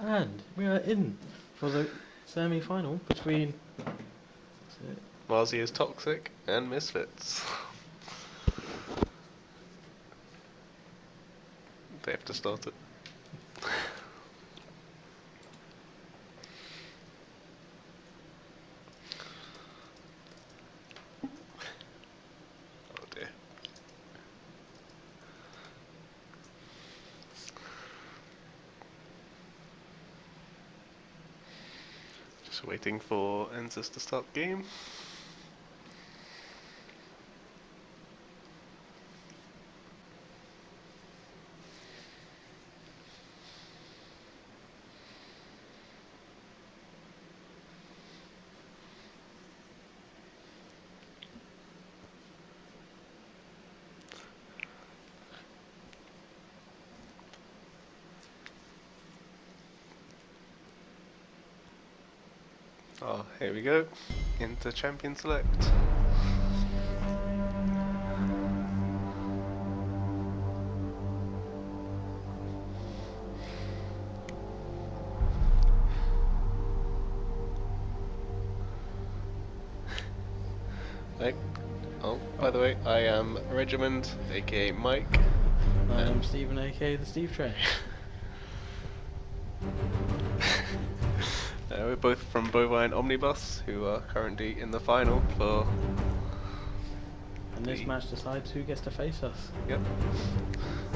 And we are in for the semi-final between Marzi is Toxic and Misfits. They have to start it. Oh dear. Just waiting for Ensis to start the game. Oh, here we go. Into Champion Select. Hey. Oh, by the way, I am Regiment, aka Mike. I am Stephen, aka the Steve Train. We're both from Bovine Omnibus, who are currently in the final for... And this match decides who gets to face us. Yep.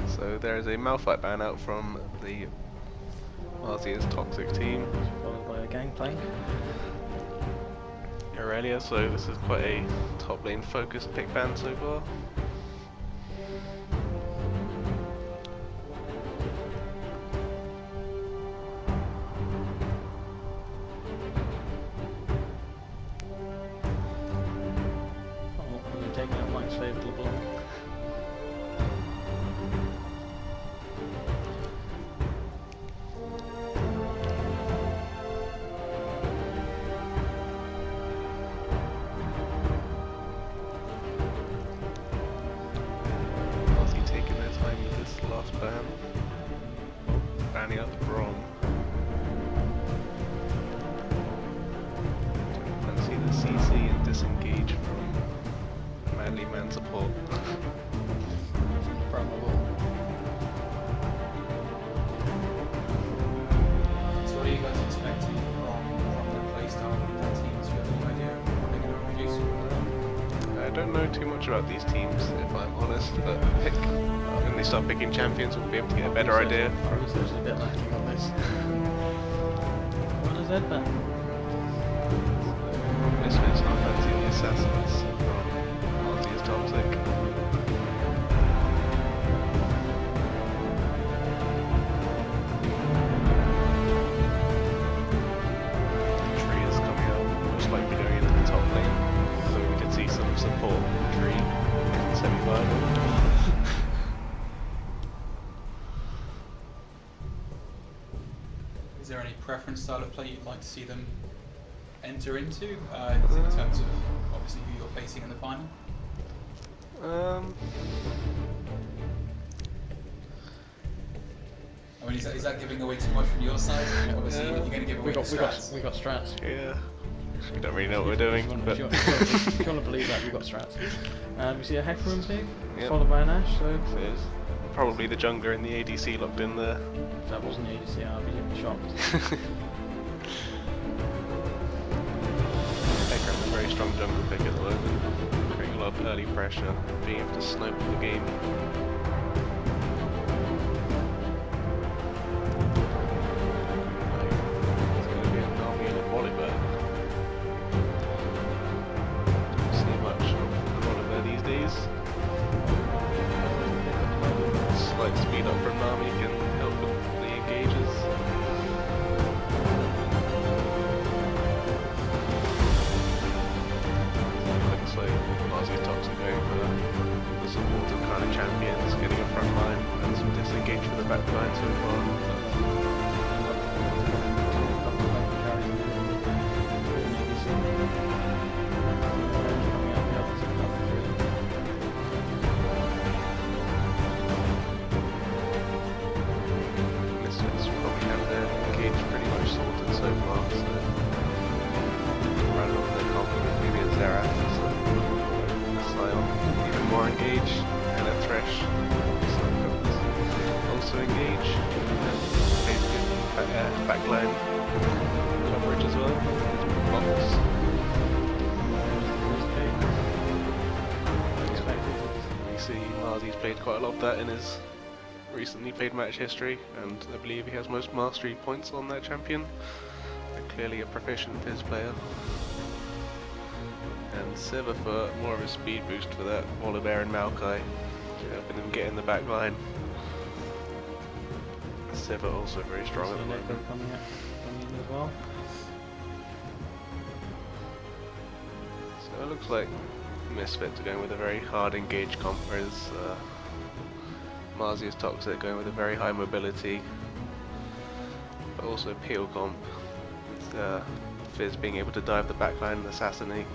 So there is a Malphite ban out from the Marzi's Toxic team. Followed by a Gangplank. Aurelia, so this is quite a top lane focused pick ban so far. Oh, we're taking out Mike's favourite LeBlanc. Marzi taking their time with this last ban. Banning out the Brom. Don't fancy the CC and disengage from Manly Man support. Probable. So what are you guys expecting from the playstyle of that team? Do you have any idea of what they're going to produce? I don't know too much about these teams, if I'm honest, but when they start picking champions we'll be able to get a better idea. Our research is a bit lacking on this. What is that ban? Misfits not fancying the assassins from Marzi's Toxic. Tree is coming out, most likely going into the top lane, so we did see some support from Tree in the semi-final. Is there any preference style of play you'd like to see them enter into in terms of obviously who you're facing in the final? I mean, is that giving away too much from your side? Obviously, you're going to give away the strats. We got strats. Yeah, we don't really know what we're doing, but If you want to believe that, we've got strats. And we see a Hecarim pick, Yep. followed by an Ashe, so there's probably the jungler and the ADC locked in there. if that wasn't the ADC, I'd be shocked. Hecarim's a very strong jungle pick at the moment, creating a lot of early pressure, being able to snipe the game. It's going to be an army and a Volibear. Don't see much of the Volibear these days. Slight speed up from Nami can help with the engages. Looks like Marzi Toxic going for the supportive kind of champions, getting a front line and some disengage from the back line so far. Misfits probably have their engage quite a lot of that in his recently played match history, and I believe he has most mastery points on that champion. Clearly a proficient Fizz player. And Siva for more of a speed boost for that Volibear and Maokai, helping them get in the back line. Siva also very strong at the moment. Coming in as well. So it looks like Misfits are going with a very hard engage comp, whereas Marzi's Toxic going with a very high mobility, but also peel comp, with Fizz being able to dive the backline and assassinate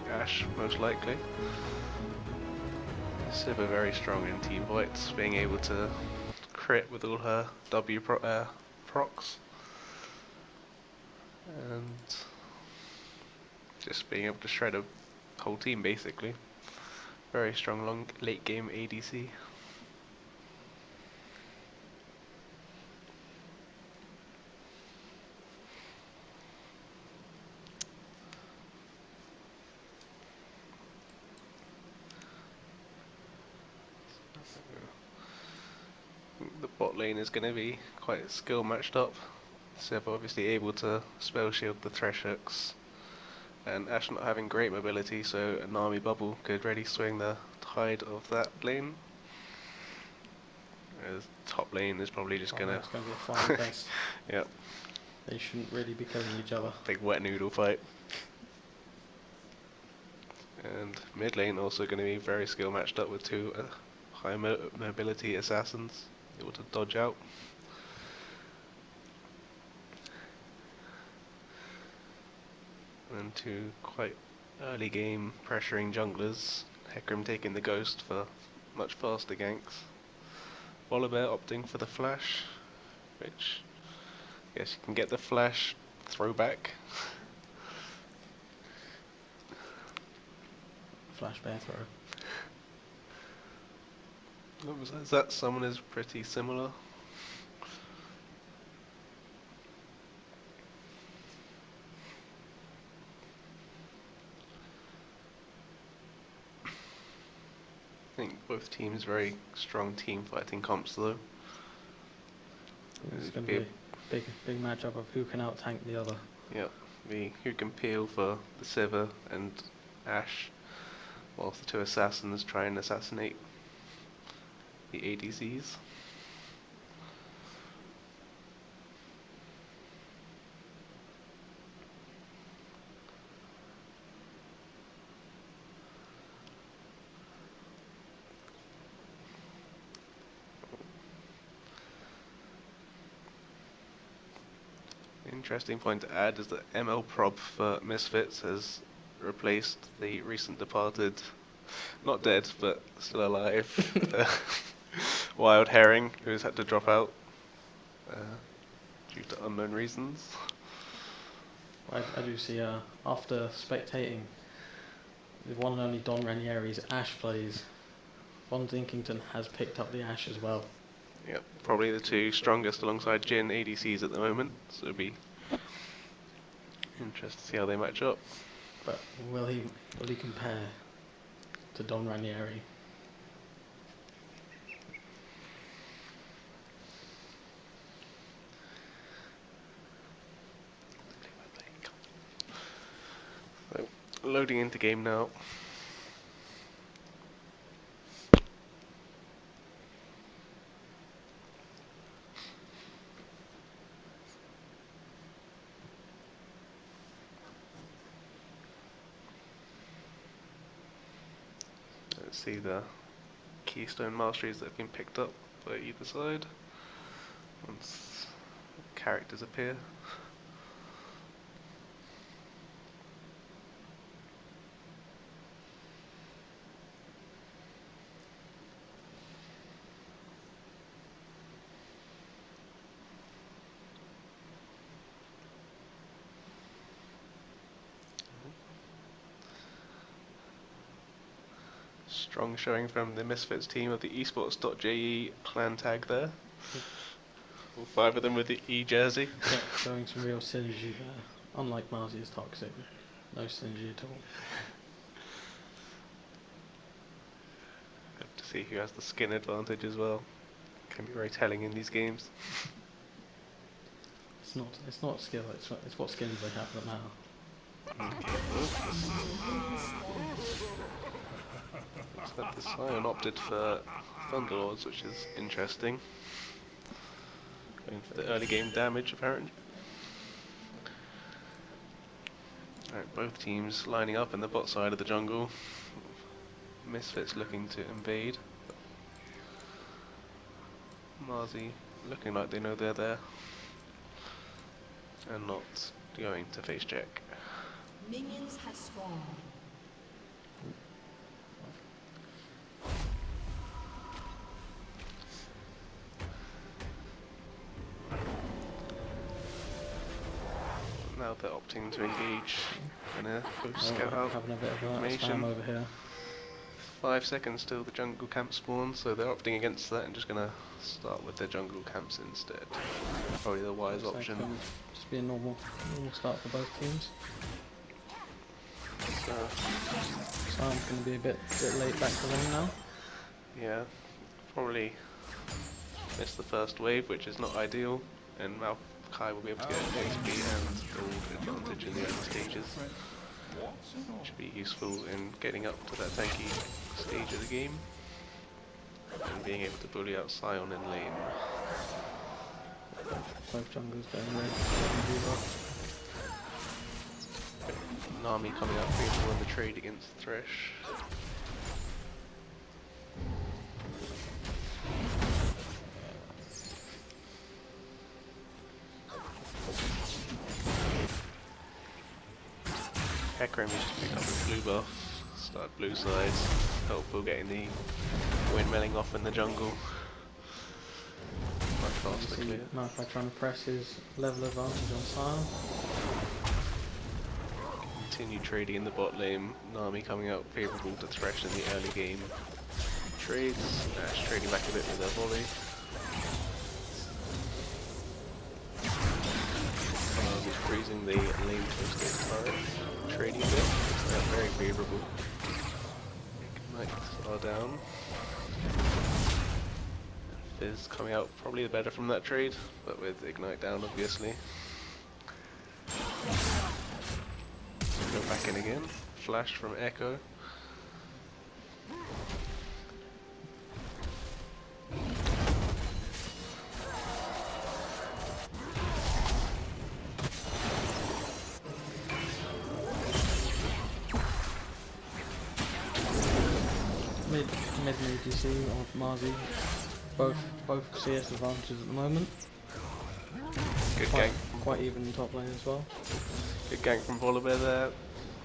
the Ashe most likely. Siva very strong in team fights, being able to crit with all her procs, and just being able to shred a whole team basically. Very strong long late game ADC. The bot lane is going to be quite skill matched up. Siva obviously able to spell shield the Thresh hooks, and Ashe not having great mobility, so an army bubble could really swing the tide of that lane. As top lane is probably just gonna. It's going to be a farm fest. Yep. They shouldn't really be killing each other. Big wet noodle fight. And mid lane also going to be very skill matched up with two high mobility assassins able to dodge out. And two quite early game pressuring junglers. Hecarim taking the ghost for much faster ganks. Volibear opting for the flash, which I guess you can get the flash throwback. Flash bear throw. That summon is pretty similar. I think both teams very strong team fighting comps though. It's going to be a big matchup of who can out tank the other. Yep, who can peel for the Siva and Ashe, whilst the two assassins try and assassinate the ADCs. Interesting point to add is that ML Prob for Misfits has replaced the recent departed, not dead, but still alive, Wild Herring, who's had to drop out due to unknown reasons. I do see, after spectating the one and only Don Ranieri's Ashe plays, Von Dinkington has picked up the Ashe as well. Yep, probably the two strongest alongside Jhin ADCs at the moment, so it'll be interesting to see how they match up. But will he compare to Don Ranieri? So, loading into game now. Let's see the keystone masteries that have been picked up by either side once characters appear. Strong showing from the Misfits team of the eSports.je clan tag there. All five of them with the E jersey. Showing some real synergy there. Unlike Marzi's Toxic, no synergy at all. Have to see who has the skin advantage as well. Can be very telling in these games. It's not skill. It's what skins they have that matter. Looks like the Scion opted for Thunderlords, which is interesting. Going for the early game damage, apparently. Alright, both teams lining up in the bot side of the jungle. Misfits looking to invade. Marzi looking like they know they're there. And not going to face check. Minions have spawned. Now they're opting to engage in a scout out Having a bit of a formation. spam over here. 5 seconds till the jungle camp spawns, so they're opting against that and just gonna start with their jungle camps instead. Probably the wise Looks option. like, just be a normal start for both teams. So, Simon's going to be a bit late back to them now. yeah, probably missed the first wave, which is not ideal, and Maokai will be able to get HP and gold advantage in the early stages. Should be useful in getting up to that tanky stage of the game and being able to bully out Scion in lane. Both jungles going red. Nami coming out favorable in the trade against Thresh. Hecarim used to pick up the blue buff, start blue sides, helpful getting the windmilling off in the jungle. Much faster clear. Malphite trying to press his level advantage on Sion. Continue trading in the bot lane, Nami coming out favourable to Thresh in the early game. Trades, Ash trading back a bit with her volley. Just freezing the lane close turret, trading a bit, very favourable. Ignites are down. Fizz coming out probably the better from that trade, but with Ignite down obviously. Go back in again. Flash from Echo. Mid ADC of Marzi. Both CS advantages at the moment. Good Quite, gank. quite even in top lane as well. Good gank from Volibear there.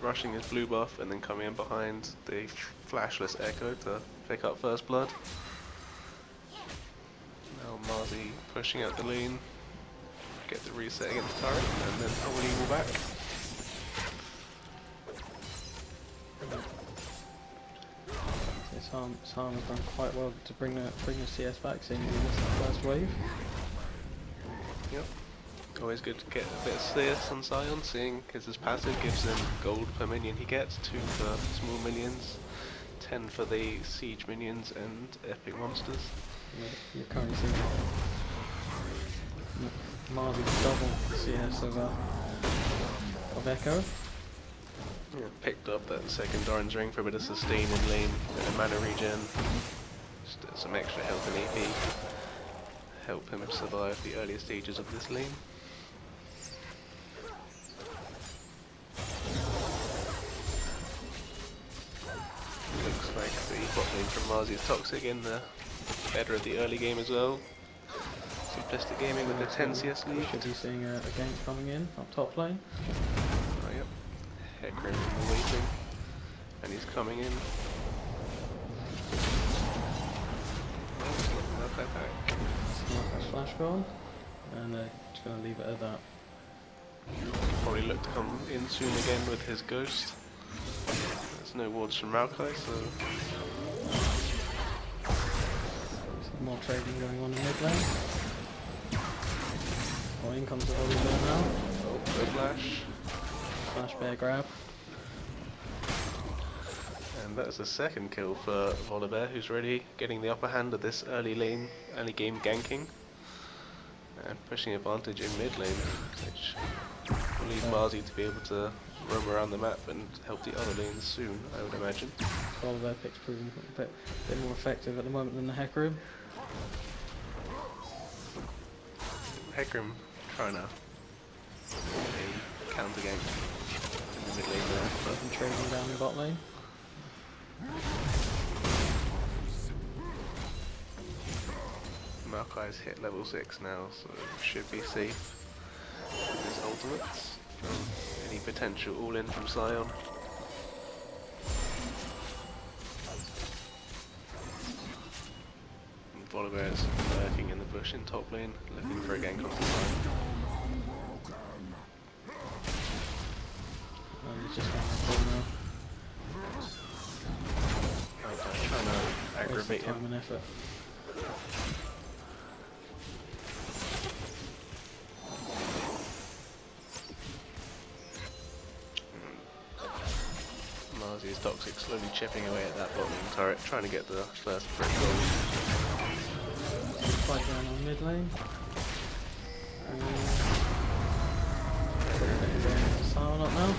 Rushing his blue buff and then coming in behind the flashless Echo to pick up first blood. Now Marzi pushing out the lane. Get the reset against the turret and then probably evil back. Sam has done quite well to bring the CS back, seeing he missed the first wave. Yep. Always good to get a bit of CS on Scion, seeing his passive gives him gold per minion he gets, 2 for small minions, 10 for the siege minions and epic monsters. You're currently seeing Marzi double CS of Echo. Yeah, picked up that second orange ring for a bit of sustain in lane, bit of mana regen, just some extra health and AP, help him survive the earlier stages of this lane. Looks like the bot lane from Marzi is toxic in the better of the early game as well. Simplistic gaming with the 10 CS lead. Should be seeing a gank coming in up top lane. Oh, yep. Hecarim waiting, and he's coming in. Not that back. Sniper's flash gone, and they're just going to leave it at that. Probably look to come in soon again with his ghost. There's no wards from Maokai, so Some more trading going on in mid lane. Oh, in comes the volley there now. oh, no flash. Flash bear grab. And that's the second kill for Volibear, who's really getting the upper hand of this early game ganking. And pushing advantage in mid lane, which will leave Marzi to be able to roam around the map and help the other lanes soon, I would imagine. Well, their pick's proving a bit more effective at the moment than the Hecarim. Hecarim trying to counter gank in the mid lane there, but And trading down the bot lane. Maokai's hit level 6 now, so should be safe with his ultimates from any potential all-in from Sion. And Volibear is lurking in the bush in top lane, looking for a gank off the side. And he's just down the corner. Okay, trying to aggravate Time him. and effort. Marzi's Toxic slowly chipping away at that bottom turret, trying to get the first brick goal. Fight down on mid lane. Silent up now.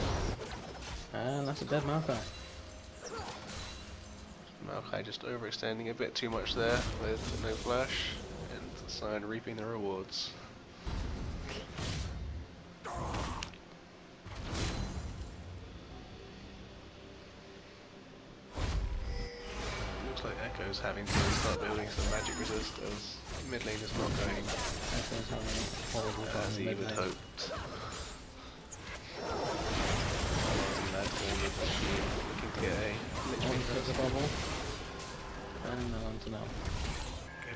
And that's a dead Maokai. Maokai just overextending a bit too much there with no flash, and Sion reaping the rewards. Looks like Echo's having to start building some magic resist as mid lane is not going Echo's having a horrible time as in he mid would lane. hoped. Marzi led forward, looking to get a One literally hit the bubble. And the lantern out.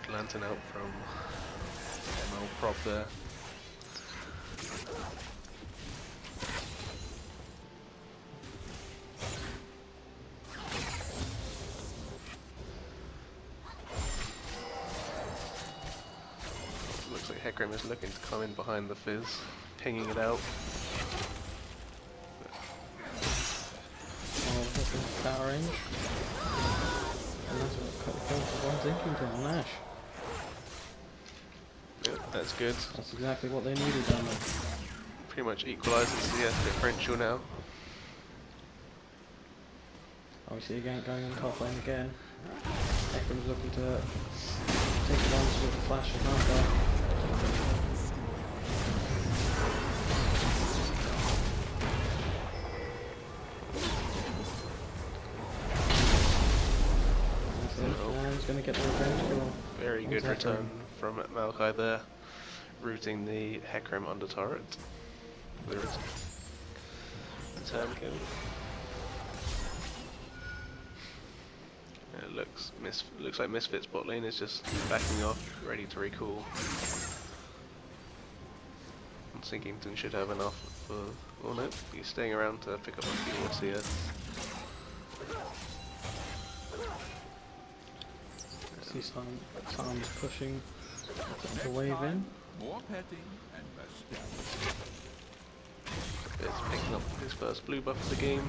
good lantern out from ML prop there. Looks like Hecarim is looking to come in behind the Fizz, pinging it out. Oh, this is tower range. And that's what kills the one thinking on Ash. Yep, that's good. That's exactly what they needed down there. Pretty much equalises the differential now. Obviously again going on top lane again. Ekram's looking to take advantage of the flash of Malphite. And he's going to get the revenge kill. Very good Hecarim. return from Maokai there, routing the Hecarim under turret. The return kill. It looks like Misfit's bot lane is just backing off, ready to recall. And Sinkington should have enough for... Oh no, he's staying around to pick up a few wards here. See Simon's pushing the wave in. More petting and less damage. It's picking up his first blue buff of the game.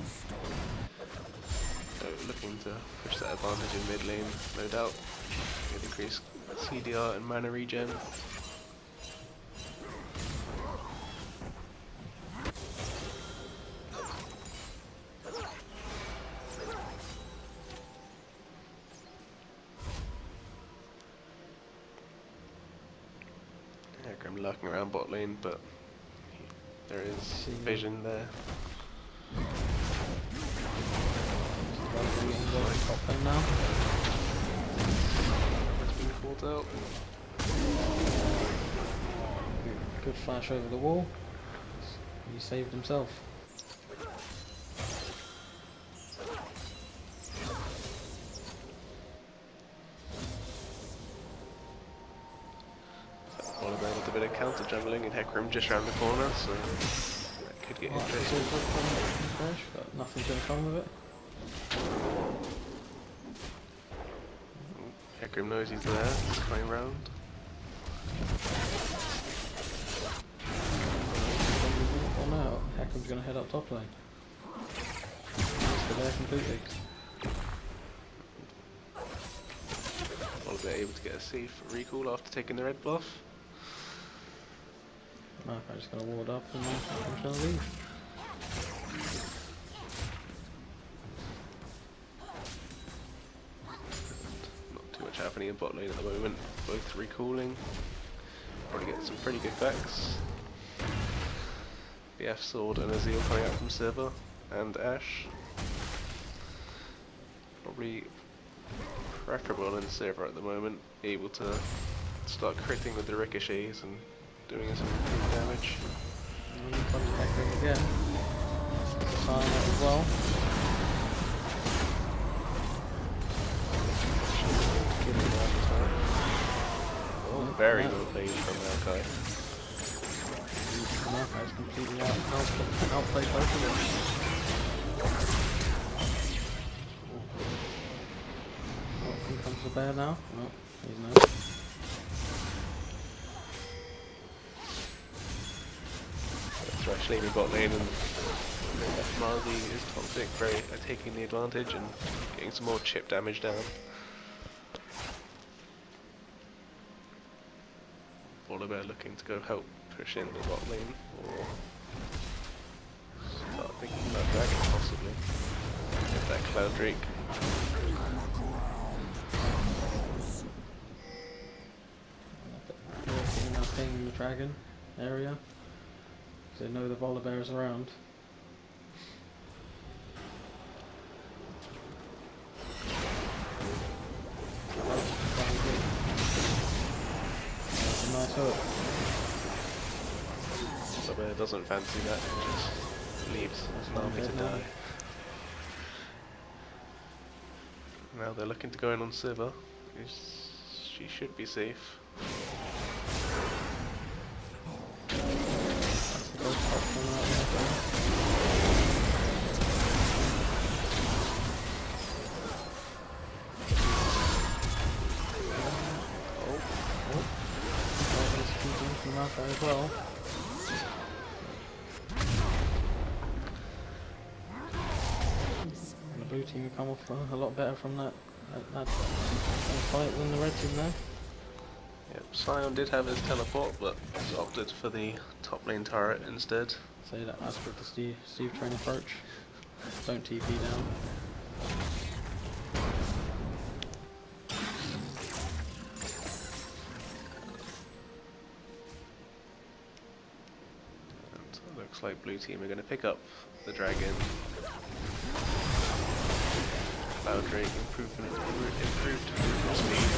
So looking to push that advantage in mid lane, no doubt. With increased CDR and mana regen. Hecarim lurking around bot lane, but there is vision there. Top lane now. It's been called out. Good flash over the wall. He saved himself. Volibear with a bit of counter jungling and Hecarim just round the corner, so that could get Alright, interesting. so fresh, but nothing's going to come of it. Hecarim knows he's there, he's coming round. Oh no, Hecarim's going to head up top lane. He's there completely. Volibear able to get a safe recall after taking the red buff. Marco's just going to ward up and I'm going to leave. Not too much happening in bot lane at the moment. Both recalling. Probably get some pretty good backs. BF Sword and Azeel coming out from Silver and Ashe. Probably preferable in Silver at the moment, able to start critting with the ricochets and doing some good damage. And he comes back in again. Silent as well. Oh, very well played from Maokai. Marco's completely outplayed both of them. Oh, here comes the bear now. No, he's no. Thresh leaving bot lane and Marzi is toxic, very taking the advantage and getting some more chip damage down. Volibear looking to go help push in the bot lane or start thinking about dragon possibly. Get that Cloud Drake. They're now pinging the dragon area. Because they know the Volibear is around. That's a nice hook. Volibear doesn't fancy that and just leaves an army to die. Now they're looking to go in on Sivir. She should be safe. That's the ghost option right there. There's keeping from out there as well. And the blue team come off a lot better from that fight than the red team there. Yep, Sion did have his teleport, but opted for the top lane turret instead. Say that as with the Steve train approach. Don't TP down. And looks like blue team are going to pick up the dragon. Cloud Drake improved movement speed.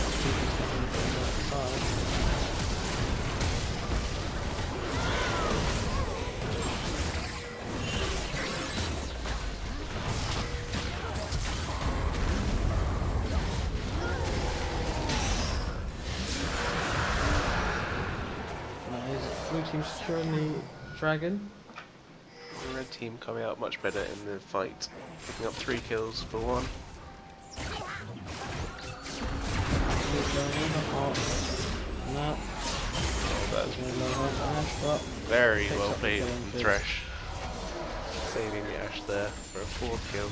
Now is blue team securing the dragon? The red team coming out much better in the fight, picking up 3 kills for 1. No. That's There's no love Ashe, but very picks well up the played kill from and Thresh. Saving the Ashe there for a 4th kill.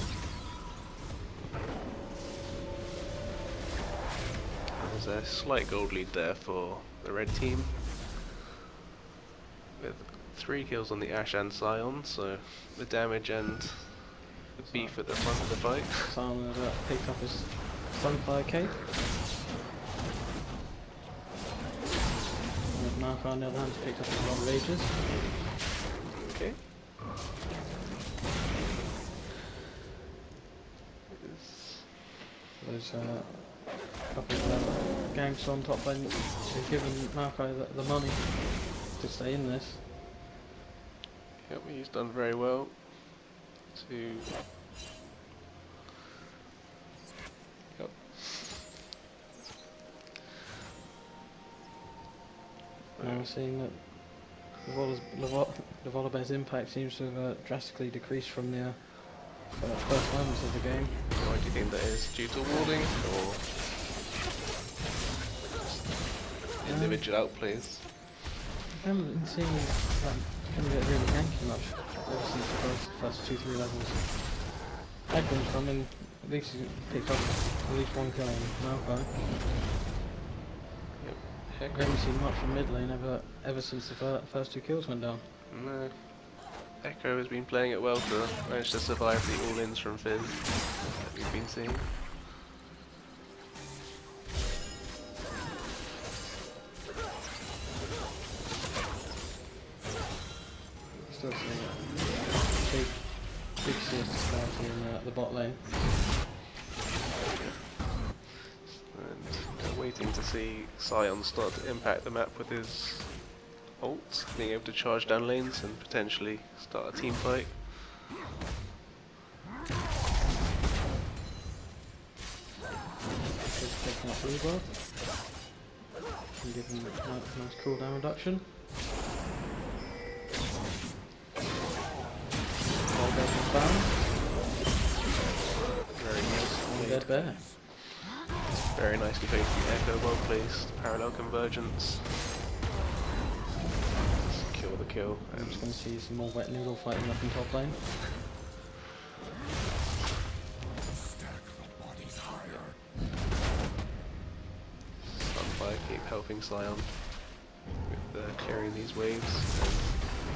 There's a slight gold lead there for the red team. With 3 kills on the Ashe and Sion, so the damage and the beef at the front of the fight. Simon has picked up his Sunfire Cape. And Marco on the other hand has picked up his Long Rages. Okay. There's a couple of ganks on top lane who've given Marco the money to stay in this. Yep, he's done very well to... Yep. Now we're seeing that the Volibear's impact seems to have drastically decreased from the first moments of the game. Why do you think that is? Due to warding or individual outplays? I haven't been seeing him get really ganky much ever since the first 2-3 levels. Ekram's coming. At least he's picked up at least one kill on Malco. Yep. I Heck, haven't seen much from mid lane ever since the first 2 kills went down. no. Echo has been playing it well to manage to survive the all-ins from Fizz that we've been seeing. Still seeing big CS disparity in the bot lane. And waiting to see Sion start to impact the map with his ult, being able to charge down lanes and potentially start a team fight. Just picking up blue buff. And giving him a nice cooldown reduction. All dead and found. Very One nice. dead bear. Very nicely played from Echo, well placed, parallel convergence. Kill the kill. I'm just going to see some more wet noodle fighting up in top lane. Stack the bodies higher. Sunfire keep helping Sion with clearing these waves.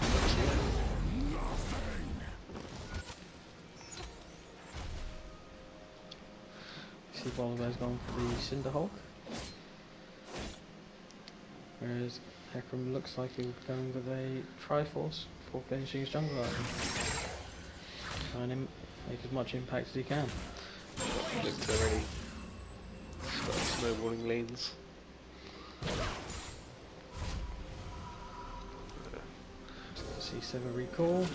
And that's it. See Volibear's gone for the Cinderhulk. Whereas Ekram looks like he was going with a Triforce for finishing his jungle item. Trying to make as much impact as he can. Looked already start snowballing lanes. See Sever recall.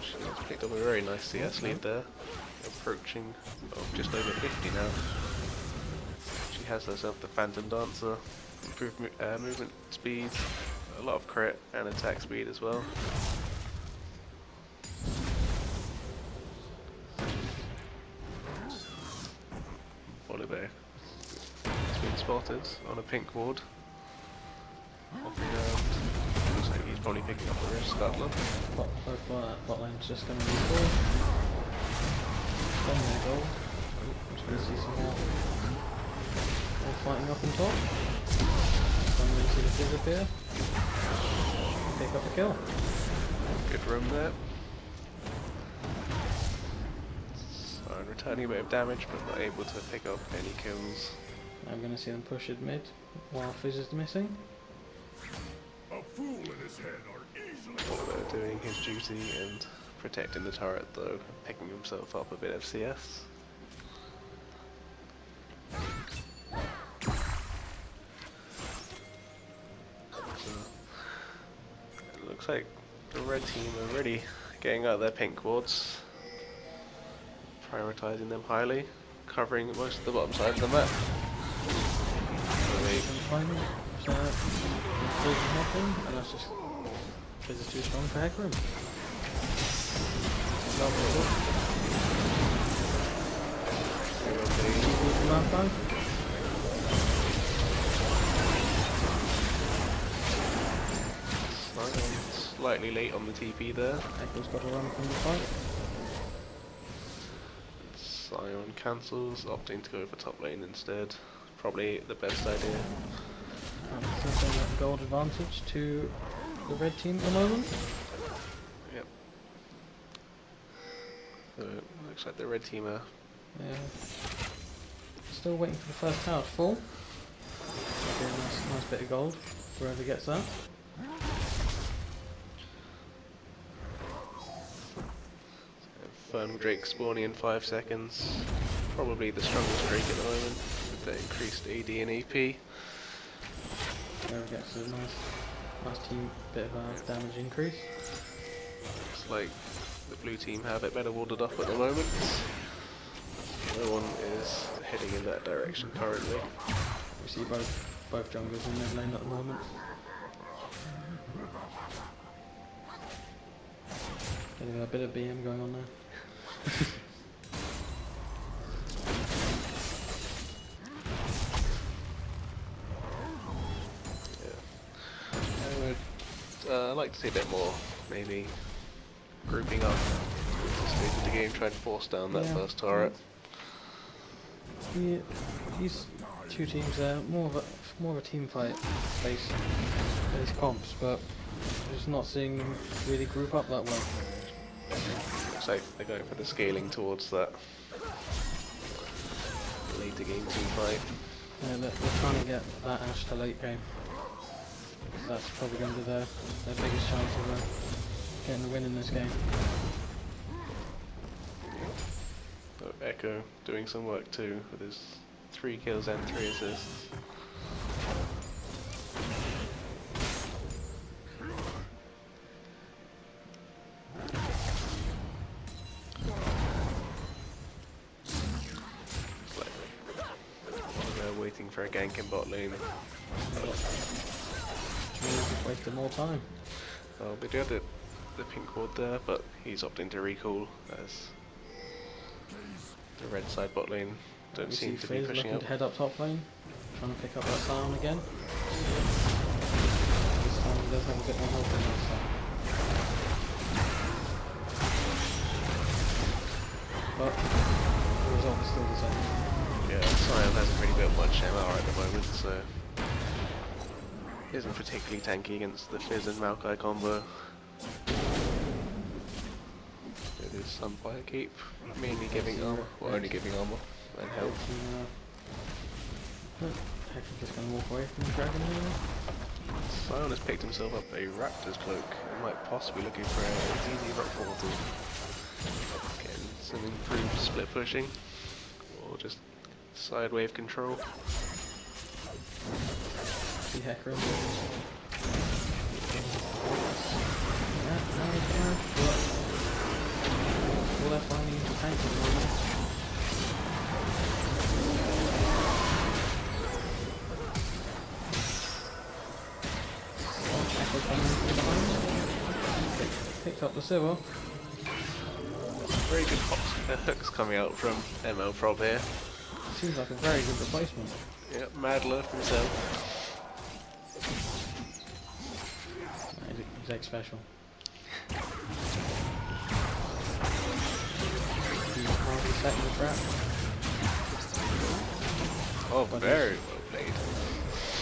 She's picked up a very nice CS lead there. Approaching just over 50 now. She has herself the Phantom Dancer, improved movement speed, a lot of crit and attack speed as well. Volibear has been spotted on a pink ward. Hopping around. Looks like he's probably picking up the risk Scuttler. Bot lane's just going to recall. One more goal. I'm just going to see some more fighting up on top. I'm going to see the Fizz appear. Pick up the kill. Good room there. So returning a bit of damage but not able to pick up any kills. I'm going to see them push it mid while Fizz is missing. A fool in his head are easily. Volibear doing his duty and protecting the turret though, picking himself up a bit of CS. It looks like the red team are really getting out their pink wards, prioritising them highly, covering most of the bottom side of the map. So they Finding Fizz is nothing, and that's just Fizz is too strong for Ekram. Slightly late on the TP there. Ekram's got to run from the fight. Sion cancels, opting to go for top lane instead. Probably the best idea. So that gold advantage to the red team at the moment. Yep. So it looks like the red team are Yeah. Still waiting for the first tower to fall. That'll be a nice bit of gold, whoever gets that. Infernal Drake spawning in 5 seconds. Probably the strongest Drake at the moment with the increased AD and AP. Whoever gets a nice team bit of a damage increase. Looks like the blue team have it better warded up at the moment. No one is heading in that direction currently. We see both junglers in mid lane at the moment. Getting a bit of BM going on there. I would like to see a bit more, maybe grouping up to the game, try and force down that Yeah. first turret. Yeah, these two teams are more of a team fight based comps, but just not seeing them really group up that well. Looks like they're going for the scaling towards that later game team fight. Yeah, they're trying to get that Ash to late game. That's probably going to be their biggest chance of getting the win in this game. So Echo doing some work too with his 3 kills and 3 assists. They're waiting for a gank in bot lane. Just wasted more time. Well, they do have the pink ward there, but he's opting to recall as the red side bot lane don't We seem see to be Fizz pushing looking up. to head up top lane, trying to pick up that Sion again. This time he does have a bit more help in this side. But the result is still the same. Yeah, Sion hasn't really got much MR at the moment, so isn't particularly tanky against the Fizz and Maokai combo. It is some fire keep, mainly giving armor, or only giving armor and health. Heck, I'm just going to walk away from the dragon here. Sion has picked himself up a Raptor's cloak and might possibly looking for an easy rock portal. Getting some improved split pushing, or just side wave control. See Hecker in there. Well, they're finding into tank at the moment. Echo coming from behind. Picked up the silver. Very good hooks coming out from ML Prob here. Seems like a very good replacement. Yep, Madler himself. He's egg special. He's hardly set in the trap. Oh, very well played.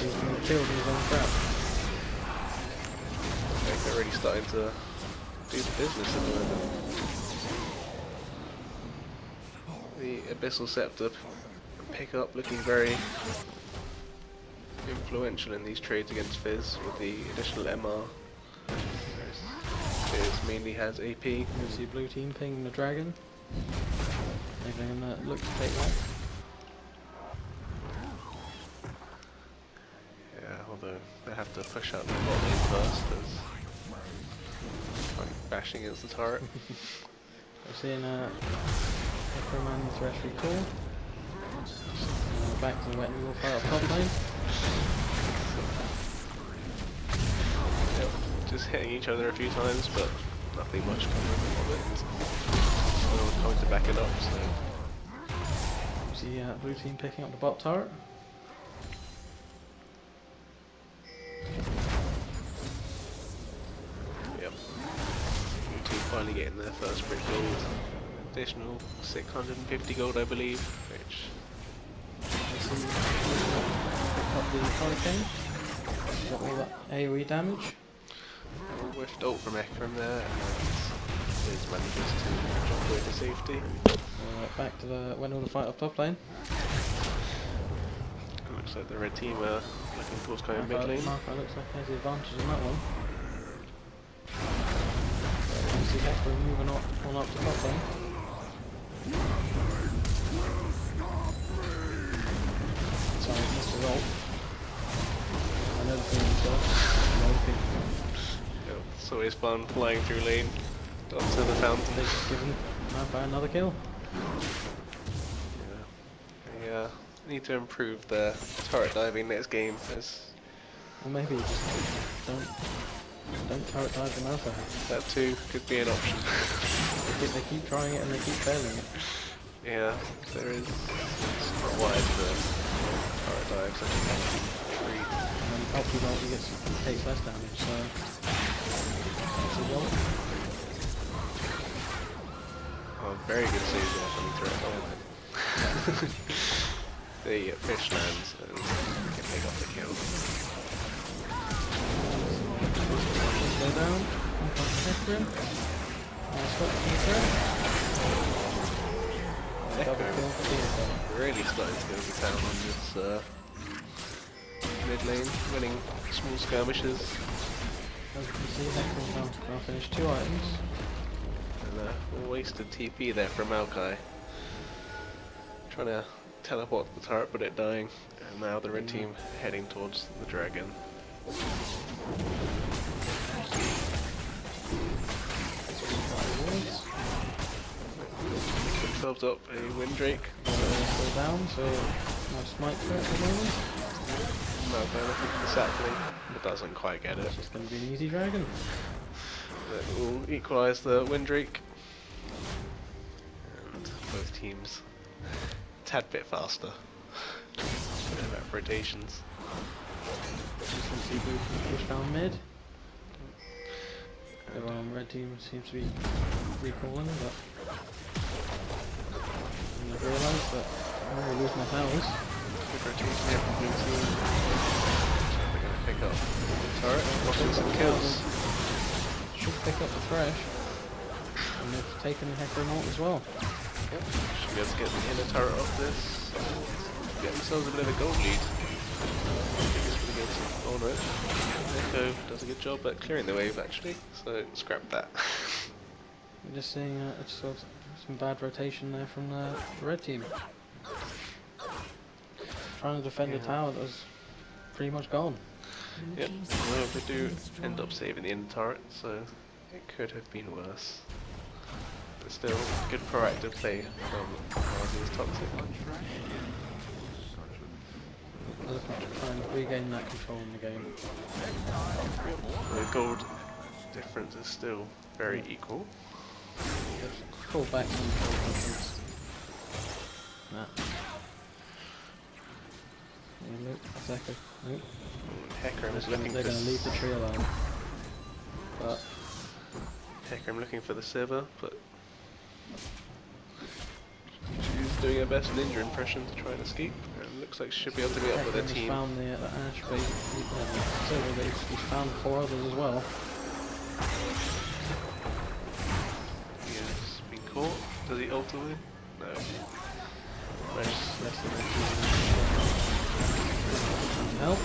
He's been killed in his own trap. They're already starting to do the business at the moment. The Abyssal Scepter pick up looking very influential in these trades against Fizz with the additional MR. Fizz mainly has AP. You see blue team pinging the dragon. They're going to look to take that. Yeah, although they have to push out the bot lane first as bashing against the turret. We're seeing Necroman the Thresh recall. Back to the wet noodle fight up top lane. Yep, just hitting each other a few times, but nothing much coming of it. No one coming to back it up, so. See blue team picking up the bot turret. Yep. Blue team finally getting their first brick gold. Additional 650 gold, I believe, which. Pick up the hurricane. Got all that AoE damage. Whiffed ult from Ekram there, and Fizz manages to jump away to safety. Back to the went all the fight up top lane. Looks like the red team are looking towards going mid lane. Marco looks like he has the advantage in that one. You see Hector moving on up to top lane. Sorry, missed the roll. Another thing as well. Another thing. Yep, it's always fun flying through lane onto the fountain. They've just given Marco another kill. Yeah. They need to improve their turret diving next game. Or maybe just don't turret dive them alpha. That too could be an option. They keep trying it and they keep failing it. Yeah, there is. It's not wide for turret dive, such a tanky treat. And then Ulti Multi takes less damage, so that's a result. Oh, very good save there coming through. Oh, the fish lands and can pick up the kill. Slow down. Hecarim. Double kill for Team. Really starting to go to town on this mid lane, winning small skirmishes. As you can see, Hecarim now finished 2 items. And a wasted TP there from Maokai. Trying to teleport the turret but it dying. And now the red team heading towards the dragon. Themselves up a Windrake. Still down, so no smite for it at the moment. Maokai looking for the sapling, but doesn't quite get it. It's just going to be an easy dragon. That will equalise the Windrake. And both teams a tad bit faster. Bit of rotations. Just going to see blue team push down mid. Everyone on the red team seems to be recalling, but I've realised that I'm going to lose my powers. Good rotation here from blue team. They're going to pick up the turret, watching some kills. Should pick up the Thresh. And they've taken the Hecarim ult as well. Yep, should be able to get the inner turret off this. Get themselves a bit of a gold lead. I think it's pretty good. Oh no. Echo does a good job at clearing the wave actually, so scrap that. We're just seeing sort of some bad rotation there from the red team. Trying to defend a tower that was pretty much gone. Yep, well they do end up saving the inner turret, so it could have been worse. But still, good proactive play from Marzi's Toxic. They're looking to try and regain that control in the game. The gold difference is still very equal. Just pull back some control difference. Nah. Yeah, nope, that's Echo. Nope. Hecarim is They're looking going to leave for the tree alone. But Hecarim looking for the Sivir, but she's doing her best ninja impression to try and escape, and looks like she should be able to meet up with her Hecarim's team. found the Ash, but he's found 4 others as well. He has been caught. Does he ult away? No. Less than help.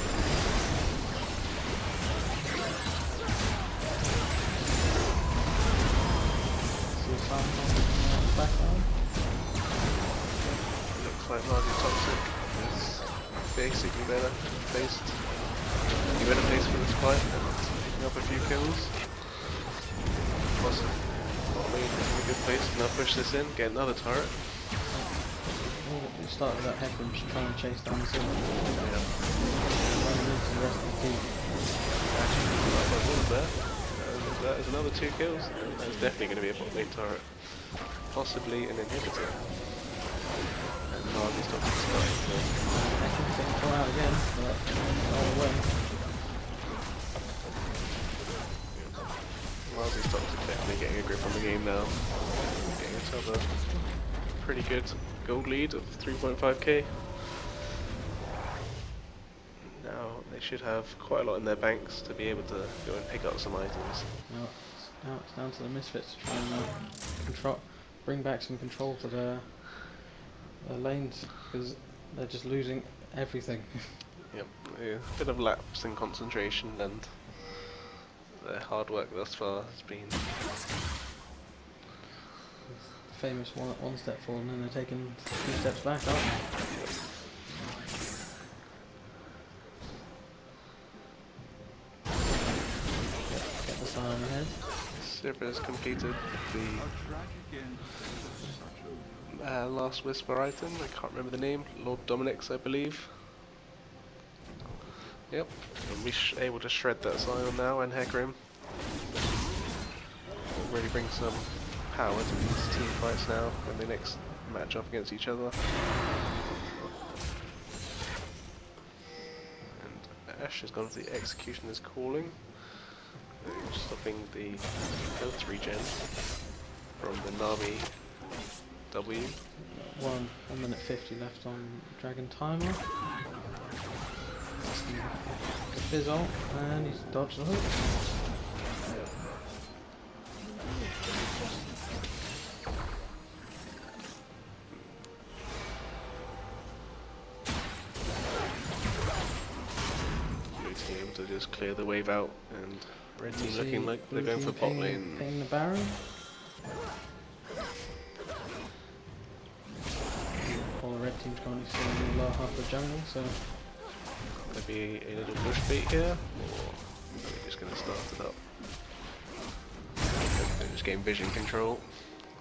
See some on the background. Looks like Marzi's Toxic is basically better placed. He better placed for this fight and picking up a few kills. Awesome. Bot lane is in a good place to now push this in, get another turret. We started that Hecarim just trying to chase down the Sivir. Yeah. Running into the rest of the team. Actually, up by one there. And that is another 2 kills. And that's definitely going to be a bot lane turret. Possibly an inhibitor. And Marzi's Toxic starting to Hecarim's getting caught out again, but all the way. Marzi's Toxic definitely getting a grip on the game now. Getting himself a pretty good gold lead of 3.5k. Now they should have quite a lot in their banks to be able to go and pick up some items. Now it's down to the Misfits to try and bring back some control to their lanes, because they're just losing everything. Yep, a bit of lapse in concentration, and their hard work thus far has been Famous one step forward and then they're taking 2 steps back, aren't they? Get the sign on the head. Sivir has completed the last Whisper item. I can't remember the name. Lord Dominic's, I believe. Yep, and we're able to shred that Zion now, and Hecarim. Really bring some power to these team fights now when they next match up against each other. And Ash has gone for the Executioner's Calling, stopping the health regen from the Nami W. 1 minute 50 left on Dragon timer. The fizz ult, and he's dodged the hook. Blue team able to just clear the wave out, and red team See looking like they're blue going for team bot lane. ping the Baron. All the red team's currently sitting in the lower half of the jungle, so Could be a little bush bait here, or are we just going to start it up? They're just getting vision control.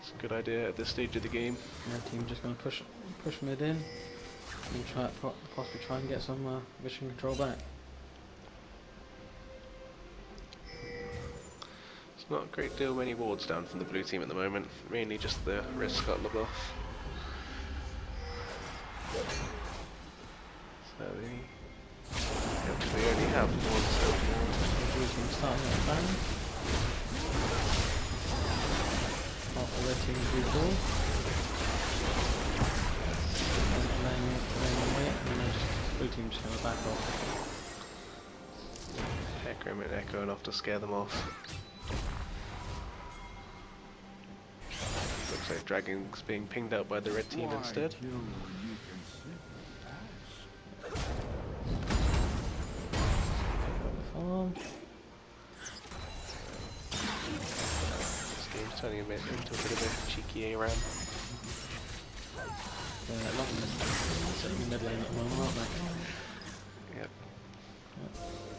It's a good idea at this stage of the game. red team just going to push mid in and possibly try and get some vision control back. It's not a great deal many wards down from the blue team at the moment, mainly just the risk scuttle off. So they actually only have one silver ward. The blue team starting at the Baron. Half the red team blue ball. Laying away, and then just blue team just going to back off. Hecarim and Echo enough to scare them off. Looks like Dragon's being pinged out by the red team instead. Farm. This game's turning into a bit of a cheeky ARAM. Lots of them sitting in mid lane at the moment, aren't they? Yep.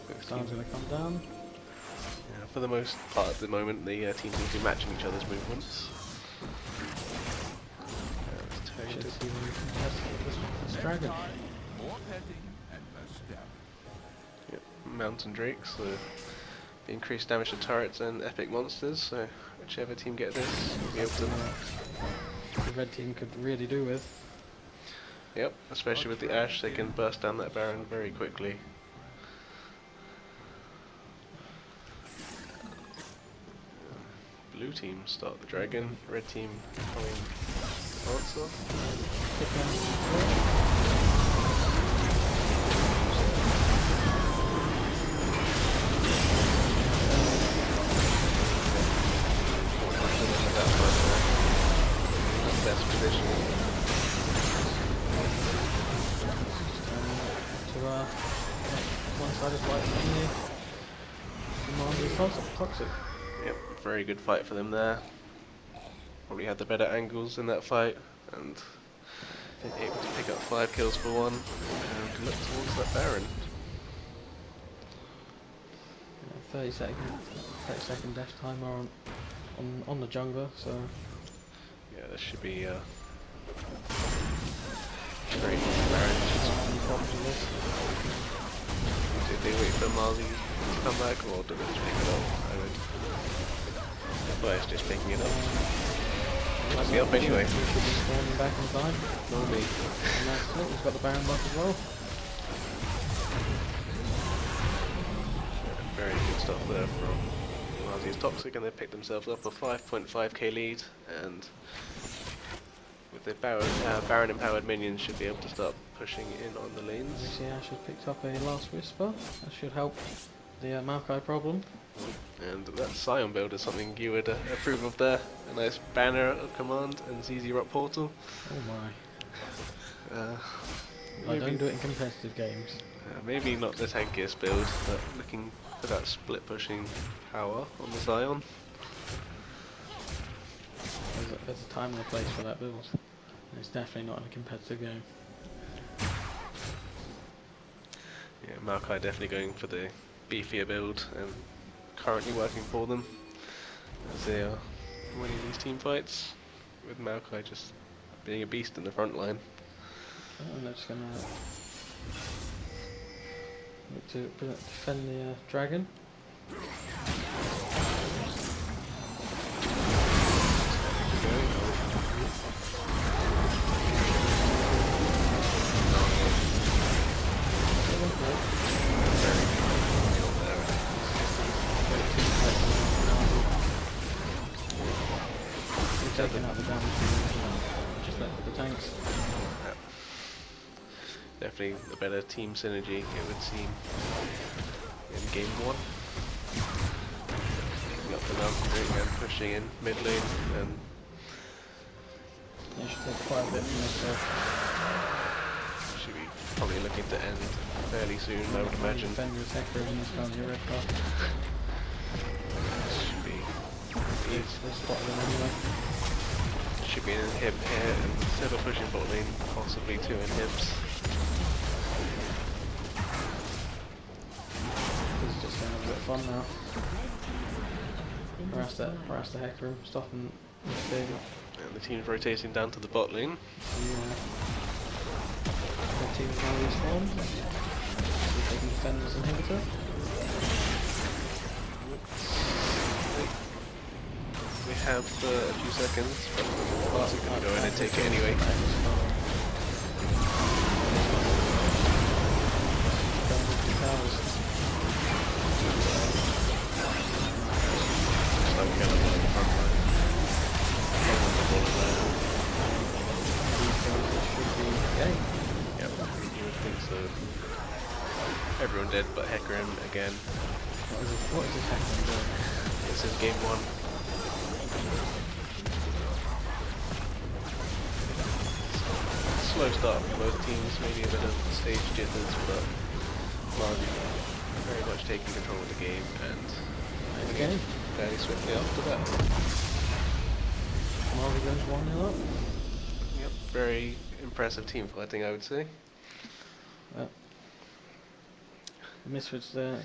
Both Star's teams- going to come down. yeah, for the most part at the moment, the teams seem to be matching each other's movements. It's turned Should into- see who can test this dragon. More petting and less step. Yep, Mountain Drakes, so the increased damage to turrets and epic monsters, so whichever team get this will be able to... The red team could really do with. Yep, especially with the Ash, they can burst down that Baron very quickly. Blue team start the dragon, red team coming to answer. That's best position. To one side is white and the command is toxic. Yep, very good fight for them there. Probably had the better angles in that fight, and able to pick up 5 kills for one, and look towards that Baron. 30-second dash timer on the jungler, so Yeah, this should be straight Baron. any problems with this. Did they wait for Marley to come back, or did they just pick it up? I would. But it's just picking it up. Picks it up anyway. He should be spawning back inside. Normally. And that's it, he's got the Baron buff as well. Very good stuff there from Marley's Toxic, and they picked themselves up a 5.5k lead, and with the Baron empowered minions should be able to start pushing in on the You lanes. see Ash has picked up a Last Whisper. That should help the Maokai problem. And that Scion build is something you would approve of there. A nice banner of command and ZZ Rock Portal. Oh my. Uh, I don't do it in competitive games. maybe not the tankiest build, but looking for that split pushing power on the Scion. There's a time and a place for that build. And it's definitely not in a competitive game. Yeah, Maokai definitely going for the beefier build and currently working for them as they are winning these team fights, with Maokai just being a beast in the front line. And they're just gonna look to defend the dragon. Taking out the damage. just left with the tanks. Yeah. Definitely a better team synergy, it would seem, in game 1. Picking up the mountain ring and pushing in mid lane, and Yeah, should take quite a bit from this though. should be probably looking to end fairly soon, I would imagine. Defender is Hector in this kind of red card. Should be They spotted him anyway. should be an inhib here, and instead of pushing bot lane, possibly 2 inhibs. This is just going to have a bit of fun now. Harass the Hector, stop him with big. And the team's rotating down to the bot lane. The team now respawn. See if they can defend this inhibitor. We have a few seconds, but we're going to go in and take it anyway. So we're going to put the front line. Yep, you would think so. Everyone dead but Hecarim again. What is this Hector doing? This is game 1. Slow start for both teams, maybe a bit of stage jitters, but Margie very much taking control of the game and Again? fairly swiftly after that. Marley goes 1-0 up. Yep, very impressive team fighting, I would say. The Misfits there,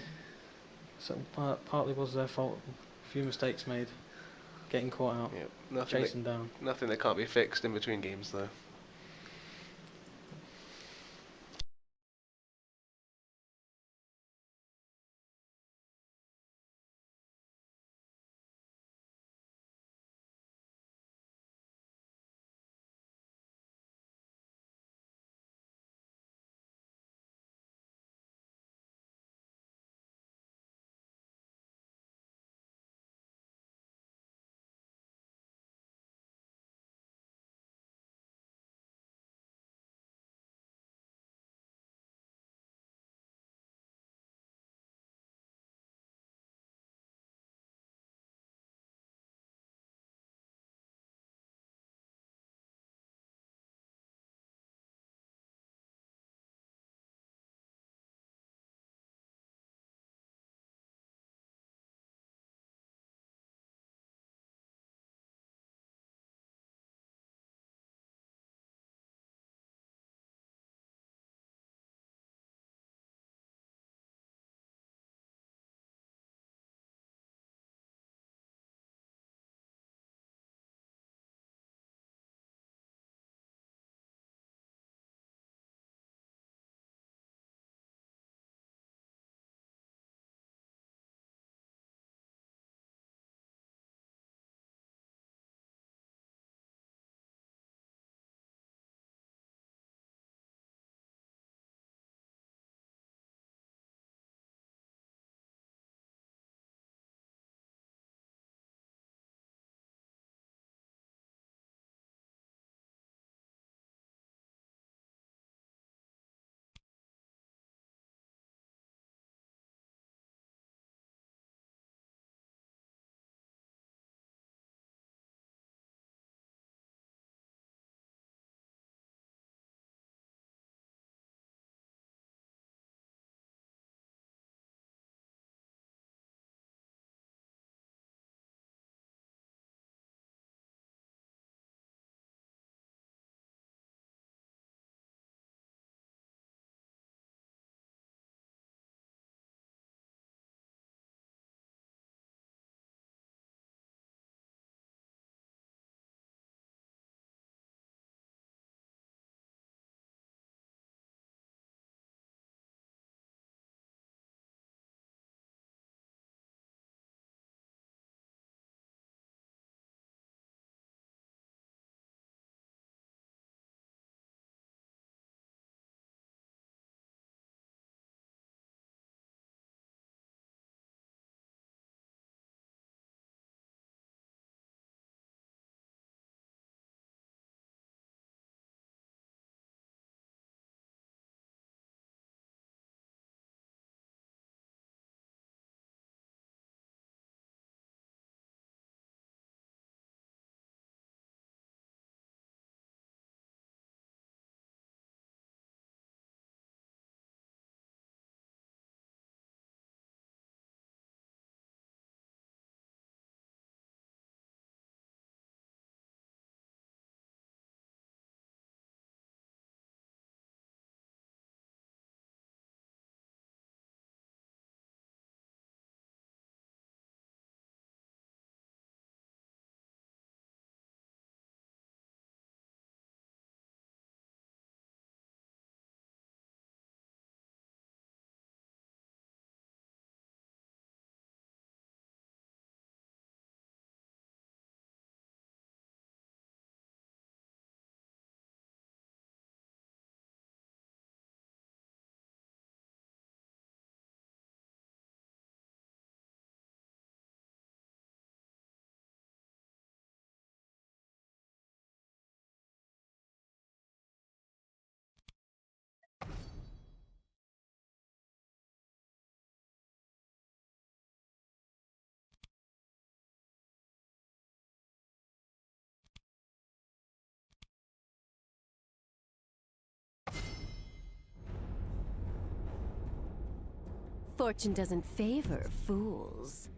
so partly was their fault. A few mistakes made, getting caught out, Yep, chasing down. nothing that can't be fixed in between games though. Fortune doesn't favor fools.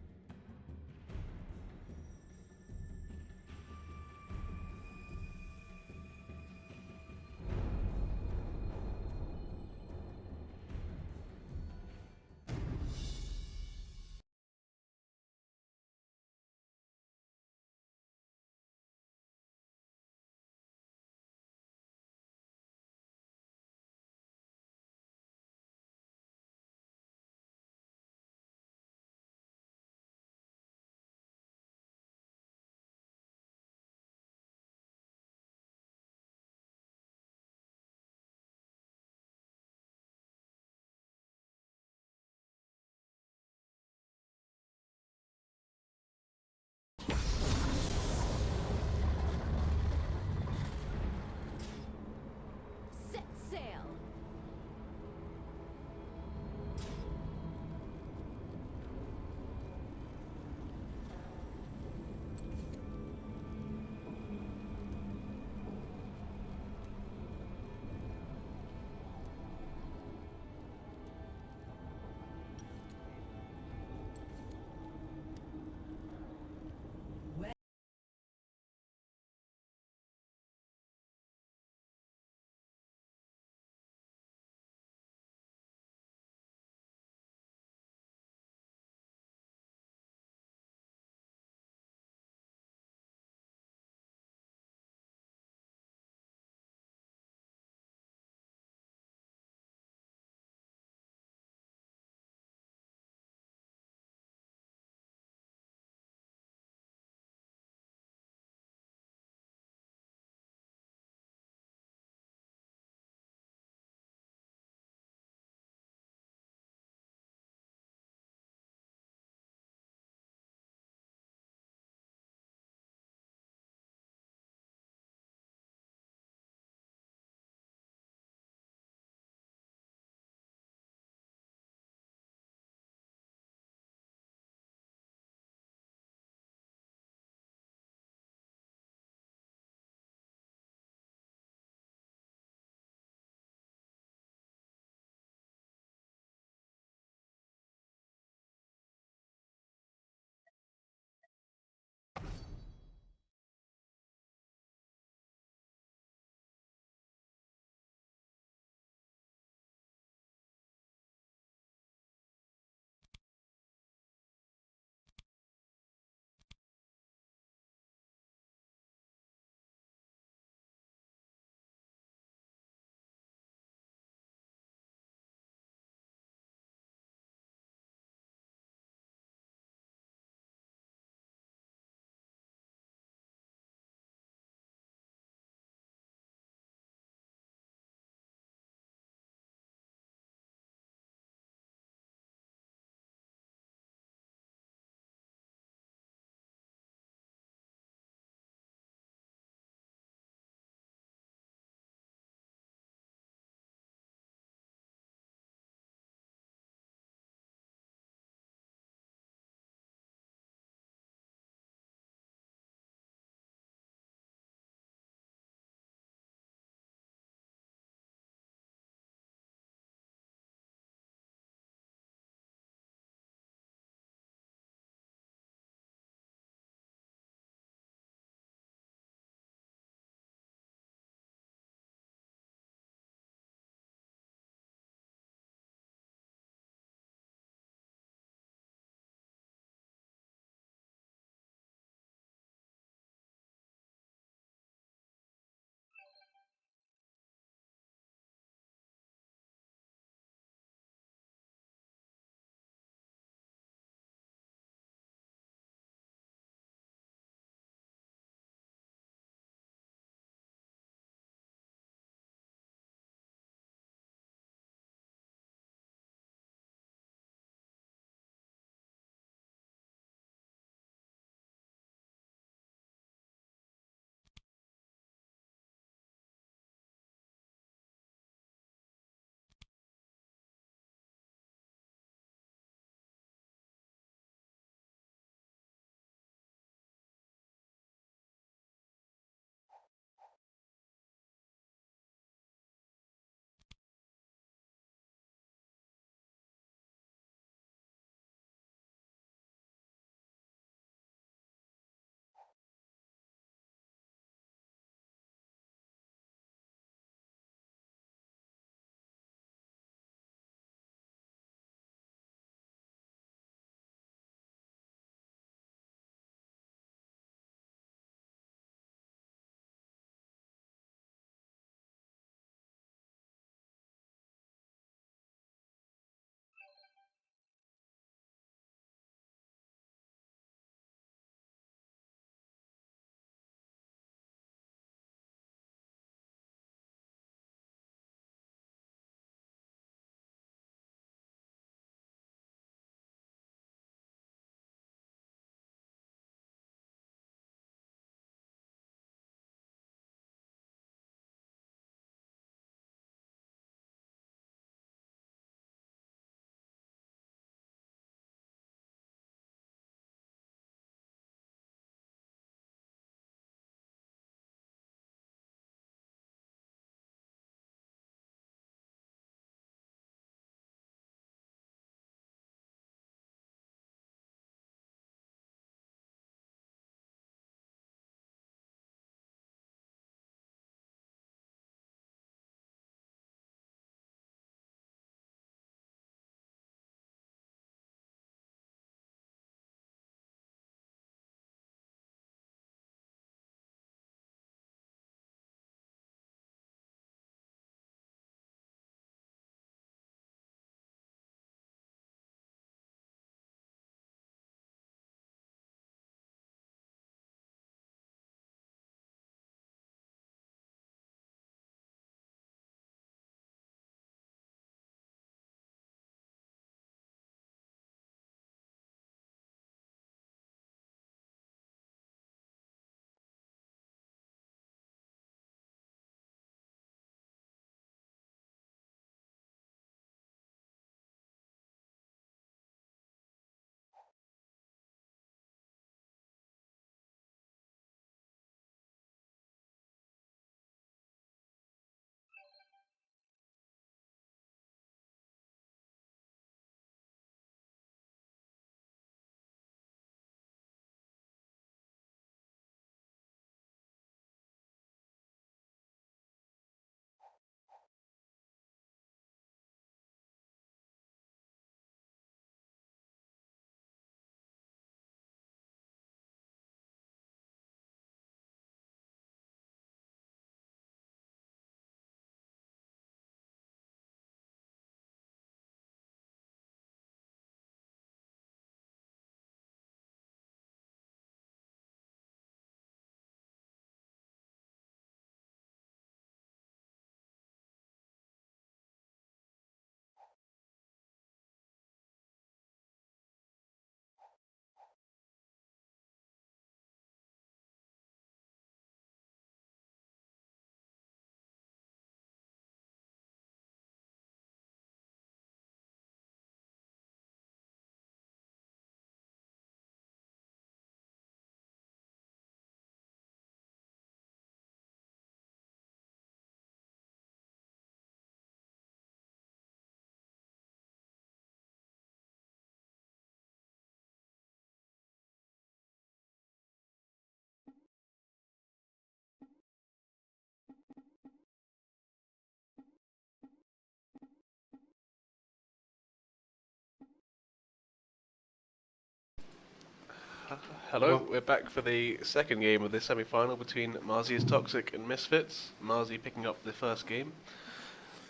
Hello, Well- we're back for the second game of the semi-final between Marzi's Toxic and Misfits. Marzi picking up the first game.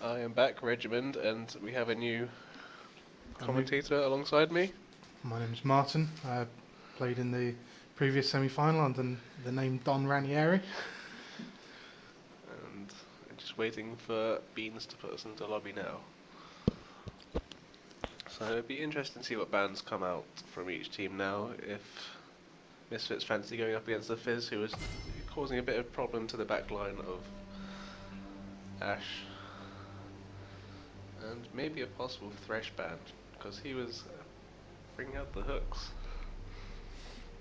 I am back, Regiment, and we have a new commentator alongside me. My name is Martin. I played in the previous semi-final under the name Don Ranieri. And I'm just waiting for Beans to put us into lobby now. So it'd be interesting to see what bands come out from each team now. If Misfits fancy going up against the Fizz, who is causing a bit of problem to the back line of Ash. And maybe a possible Thresh band, because he was bringing out the hooks.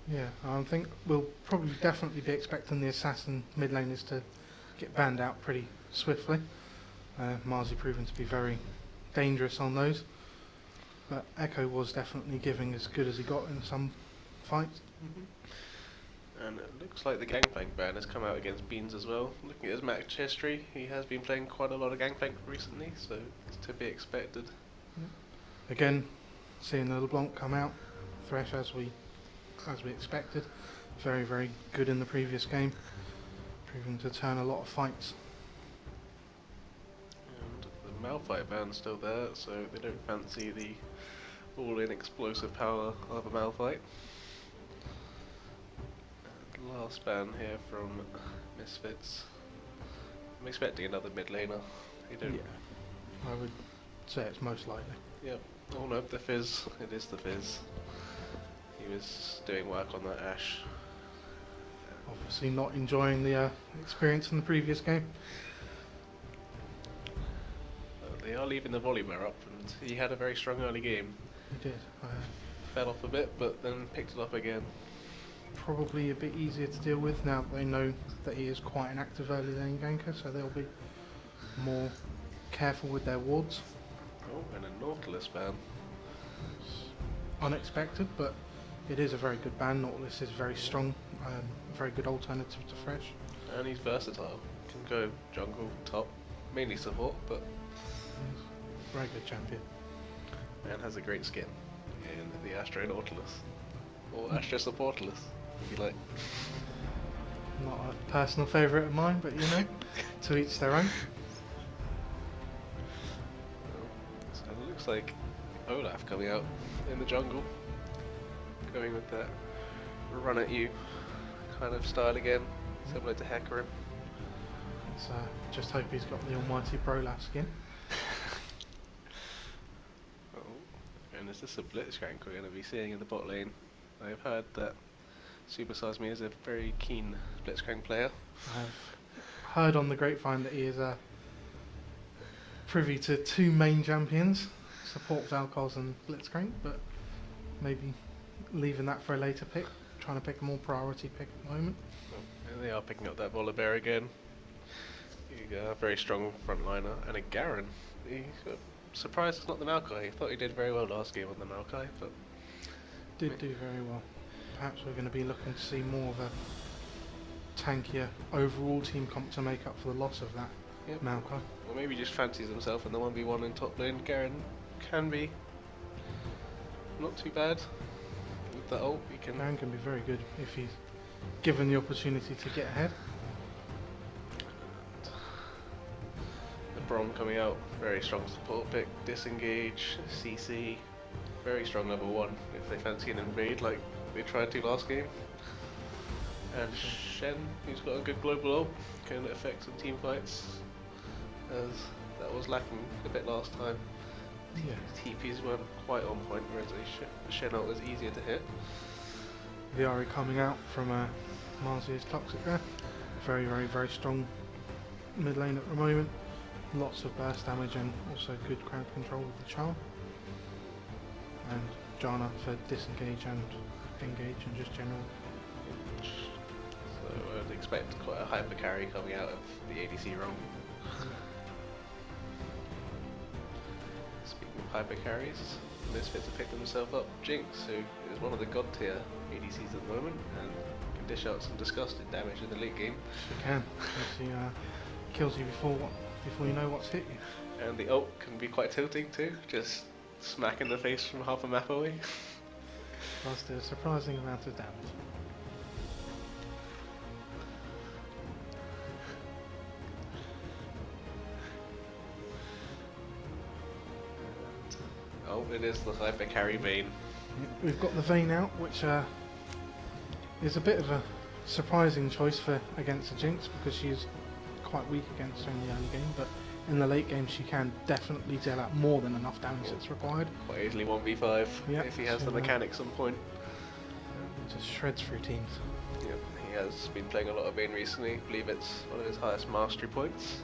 Yeah, I think we'll probably definitely be expecting the assassin mid laners to get banned out pretty swiftly. Marzi proving to be very dangerous on those. But Echo was definitely giving as good as he got in some fights. And it looks like the Gangplank ban has come out against Beans as well. Looking at his match history, he has been playing quite a lot of Gangplank recently, so it's to be expected. Again, seeing the LeBlanc come out, Thresh as we expected. Very, very good in the previous game, proving to turn a lot of fights. And the Malphite ban's still there, so they don't fancy the all-in explosive power of a Malphite. And last ban here from Misfits. I'm expecting another mid laner. They don't. Yeah, I would say it's most likely. Yep. Oh no, the Fizz. It is the Fizz. He was doing work on that Ash. Obviously not enjoying the experience in the previous game. They are leaving the volley bar up, and he had a very strong early game. He did. Fell off a bit, but then picked it up again. Probably a bit easier to deal with now that they know that he is quite an active early lane ganker, so they'll be more careful with their wards. Oh, and a Nautilus ban. It's unexpected, but it is a very good ban. Nautilus is very strong, a very good alternative to Thresh. And he's versatile. Can go jungle, top, mainly support, but Very good champion. and has a great skin in the Astro Nautilus. Or Astro Supportilus, if you like. Not a personal favourite of mine, but you know, to each their own. So it looks like Olaf coming out in the jungle. Going with that run at you kind of style again, similar to Hecarim. So just hope he's got the almighty Brolaf skin. Oh, and is this a Blitzcrank we're going to be seeing in the bot lane? I've heard that Super Size Me is a very keen Blitzcrank player. I've heard on the grapevine that he is privy to two main champions, support Valkos and Blitzcrank, but maybe leaving that for a later pick, trying to pick a more priority pick at the moment. Oh, and they are picking up that Volibear again. You got a very strong frontliner and a Garen. Surprised it's not the Maokai. I thought he did very well last game on the Maokai, but Did do very well. Perhaps we're going to be looking to see more of a tankier overall team comp to make up for the loss of that yep. Maokai. Or maybe just fancies himself in the 1v1 in top lane. Garen can be not too bad with the ult. He can. Garen can be very good if he's given the opportunity to get ahead. The Brom coming out, very strong support pick. Disengage, CC, very strong level 1 if they fancy an invade like they tried to last game. And Shen, who's got a good global ult, can affect some team fights, as that was lacking a bit last time. Yeah. TPs weren't quite on point, whereas a Shen ult was easier to hit. Viari coming out from Marzi's Toxic there. Very, very, very strong mid lane at the moment. Lots of burst damage and also good crowd control with the charm. And Jana for disengage and engage and just general. So I'd expect quite a hyper carry coming out of the ADC role. Speaking of hyper carries, Misfits have picked themselves up Jinx, who is one of the god tier ADCs at the moment and can dish out some disgusting damage in the late game. She can. She kills you before you know what's hit you. And the ult can be quite tilting too, just smack in the face from half a map away. Does do a surprising amount of damage. Oh, it is the Hyper Carry Vayne. We've got the Vayne out, which is a bit of a surprising choice for against the Jinx because she's quite weak against her in the early game, but in the late game she can definitely deal out more than enough damage that's required. Quite easily 1v5 Yep, if he has so, the mechanics on point. Just shreds through teams. Yep, he has been playing a lot of Vayne recently. I believe it's one of his highest mastery points.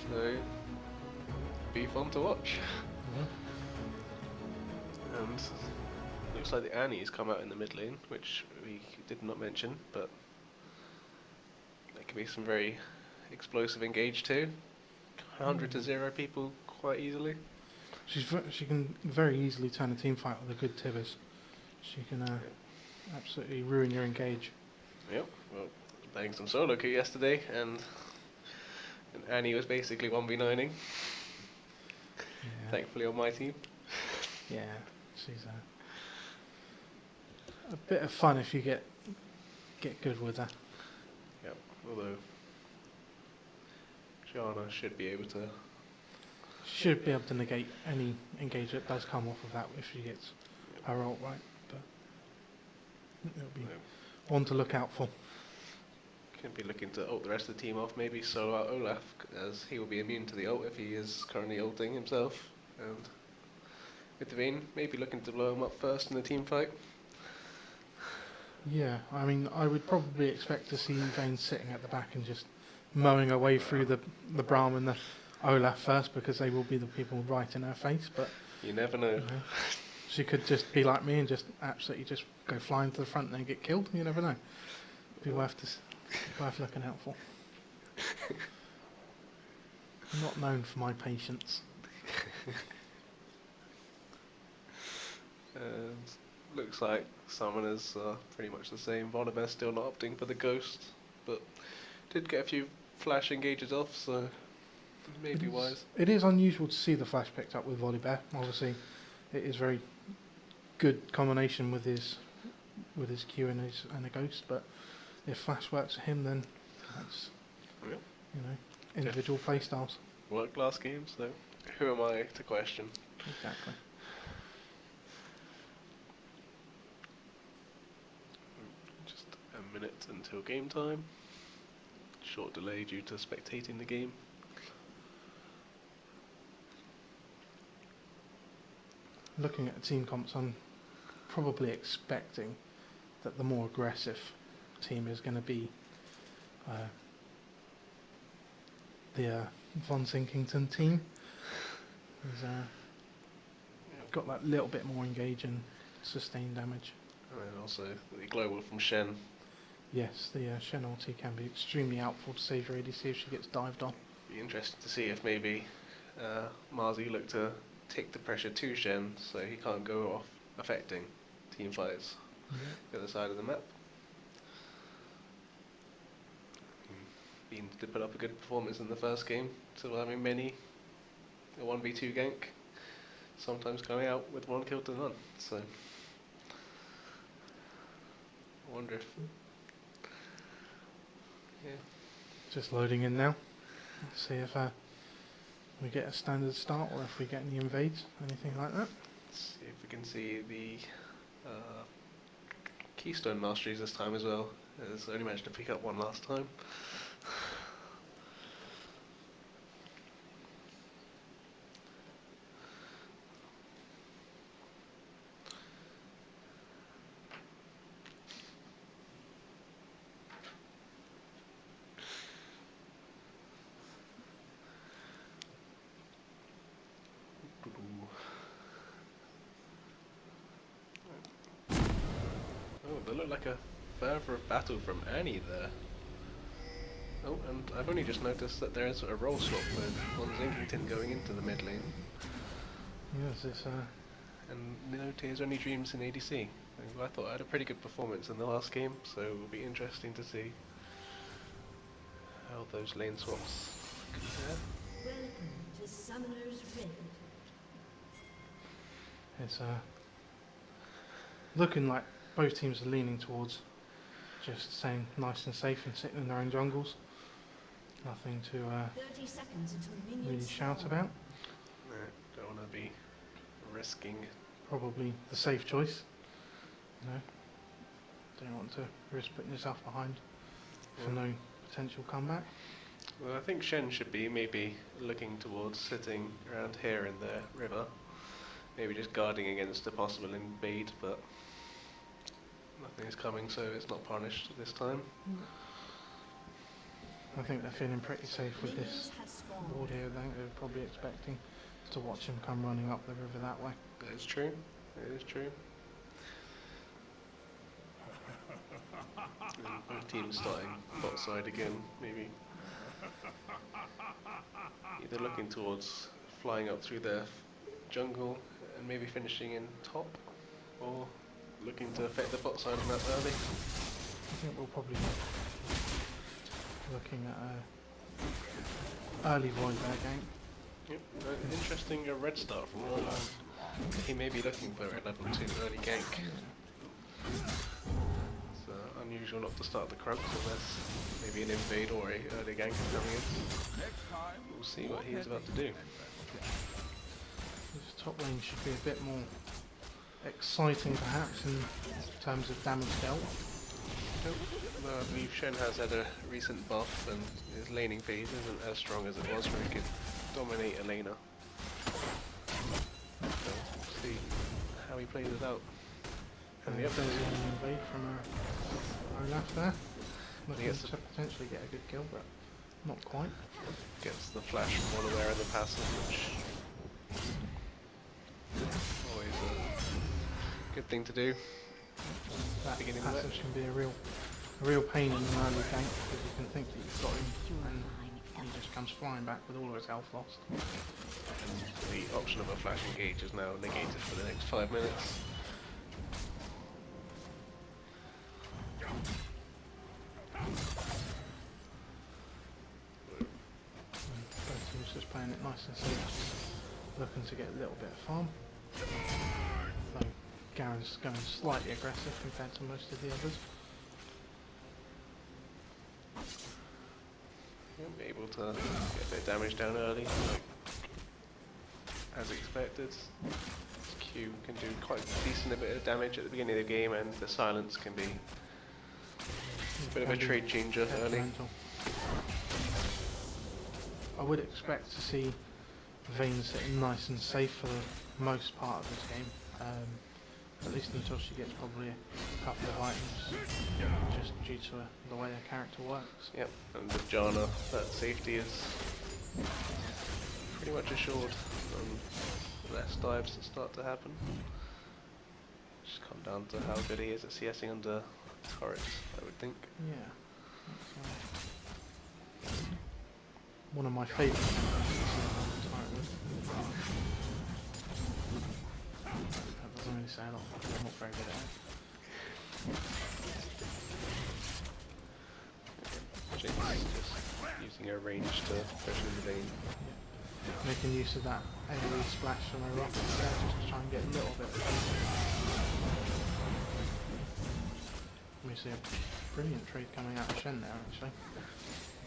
So, be fun to watch. And looks like the Annie's come out in the mid lane, which we did not mention, but there can be some very explosive engage too. 100 to 0 people quite easily. She can very easily turn a team fight with a good Tibbers. She can absolutely ruin your engage. Yep, well, playing some solo queue yesterday, and Annie was basically 1v9ing. Yeah. Thankfully on my team. Yeah, she's a bit of fun if you get good with her. Yep, although Jana should be able to. She should be able to negate any engage that does come off of that if she gets her ult right, but it'll be one to look out for. Can be looking to ult the rest of the team off, maybe solo out Olaf, as he will be immune to the ult if he is currently ulting himself. And with the Vayne, maybe looking to blow him up first in the team fight. Yeah, I mean, I would probably expect to see Vayne sitting at the back and just mowing her way through the Braum and the Olaf first because they will be the people right in her face, but You never know. you know, she could just be like me and just absolutely just go flying to the front and then get killed. You never know. Be worth looking out for. Not known for my patience. And looks like summoners are pretty much the same. Volibear still not opting for the ghost, but did get a few flash engages off, so maybe wise. It is unusual to see the flash picked up with Volibear. Obviously, it is very good combination with his Q and a ghost. But if flash works for him, then that's Yep. individual play styles. Worked last game, so who am I to question? Exactly. Just a minute until game time. Short delay due to spectating the game. Looking at the team comps, I'm probably expecting that the more aggressive team is going to be the Von Sinkington team. He's got that little bit more engage and sustained damage. And then also the global from Shen. Yes, the Shen ulti can be extremely helpful to save your ADC if she gets dived on. Be interested to see if maybe Marzi look to take the pressure to Shen so he can't go off affecting team fights the other side of the map. Been to put up a good performance in the first game, still having many a 1v2 gank, sometimes coming out with 1 kill to none, so I wonder if Just loading in now. Let's see if we get a standard start or if we get any invades, anything like that. Let's see if we can see the Keystone Masteries this time as well, as I only managed to pick up one last time. Oh, they look like a further battle from Annie there. Oh, and I've only just noticed that there is a role swap with Von Zinkington going into the mid lane, Yes, it's and no Tears Only Dreams in ADC. I thought I had a pretty good performance in the last game, so it will be interesting to see how those lane swaps compare. Welcome to Summoner's Rift. it's looking like both teams are leaning towards just staying nice and safe and sitting in their own jungles. Nothing to 30 seconds until minions really shout spawn. about. No, don't want to be risking. Probably the safe choice. No, don't want to risk putting yourself behind for no potential comeback. Well, I think Shen should be maybe looking towards sitting around here in the river. Maybe just guarding against a possible invade, but nothing is coming, so it's not punished this time. I think they're feeling pretty safe with Minions this has spawned. board here. They're probably expecting to watch him come running up the river that way. That is true. It is true. And both teams starting bot side again, maybe. Either looking towards flying up through their jungle and maybe finishing in top, or looking to affect the bot side on that early. I think we'll probably be looking at a early void bear gank. Yep, interesting red start from Roland. He may be looking for a level 2 early gank. It's unusual not to start the crunch unless maybe an invade or a early gank is coming in. We'll see what he is about to do. This top lane should be a bit more exciting perhaps in terms of damage dealt. Well, I believe Shen has had a recent buff and his laning phase isn't as strong as it was where he could dominate a laner. So we'll see how he plays it out. And And yep, there's an invade from Olaf there. Looking gets to potentially get a good kill, but not quite. gets the flash from Unaware and the passive, which always a good thing to do. That Beginning of the passage match. can be a real pain in an early gank because you can think that you've got him and he just comes flying back with all of his health lost. The option of a flash engage is now negated for the next 5 minutes. Both teams just playing it nice and safe, looking to get a little bit of farm. Though Garen's going slightly aggressive compared to most of the others. Be able to get a bit of damage down early, as expected. This Q can do quite a decent bit of damage at the beginning of the game, and the silence can be a bit of a trade changer early. Detrimental. I would expect to see Vayne sitting nice and safe for the most part of this game, at least until she gets probably a couple of items, just due to the way her character works. Yep, and with Janna, that safety is pretty much assured. Less dives that start to happen. Just come down to how good he is at CSing under turrets, I would think. Yeah. That's, one of my favourite characters. That doesn't really say a lot. I'm not very good at it. Jinx just using her range to push in the lane. Making use of that AoE splash on her rockets there just to try and get a little bit of We see a brilliant trade coming out of Shen there actually.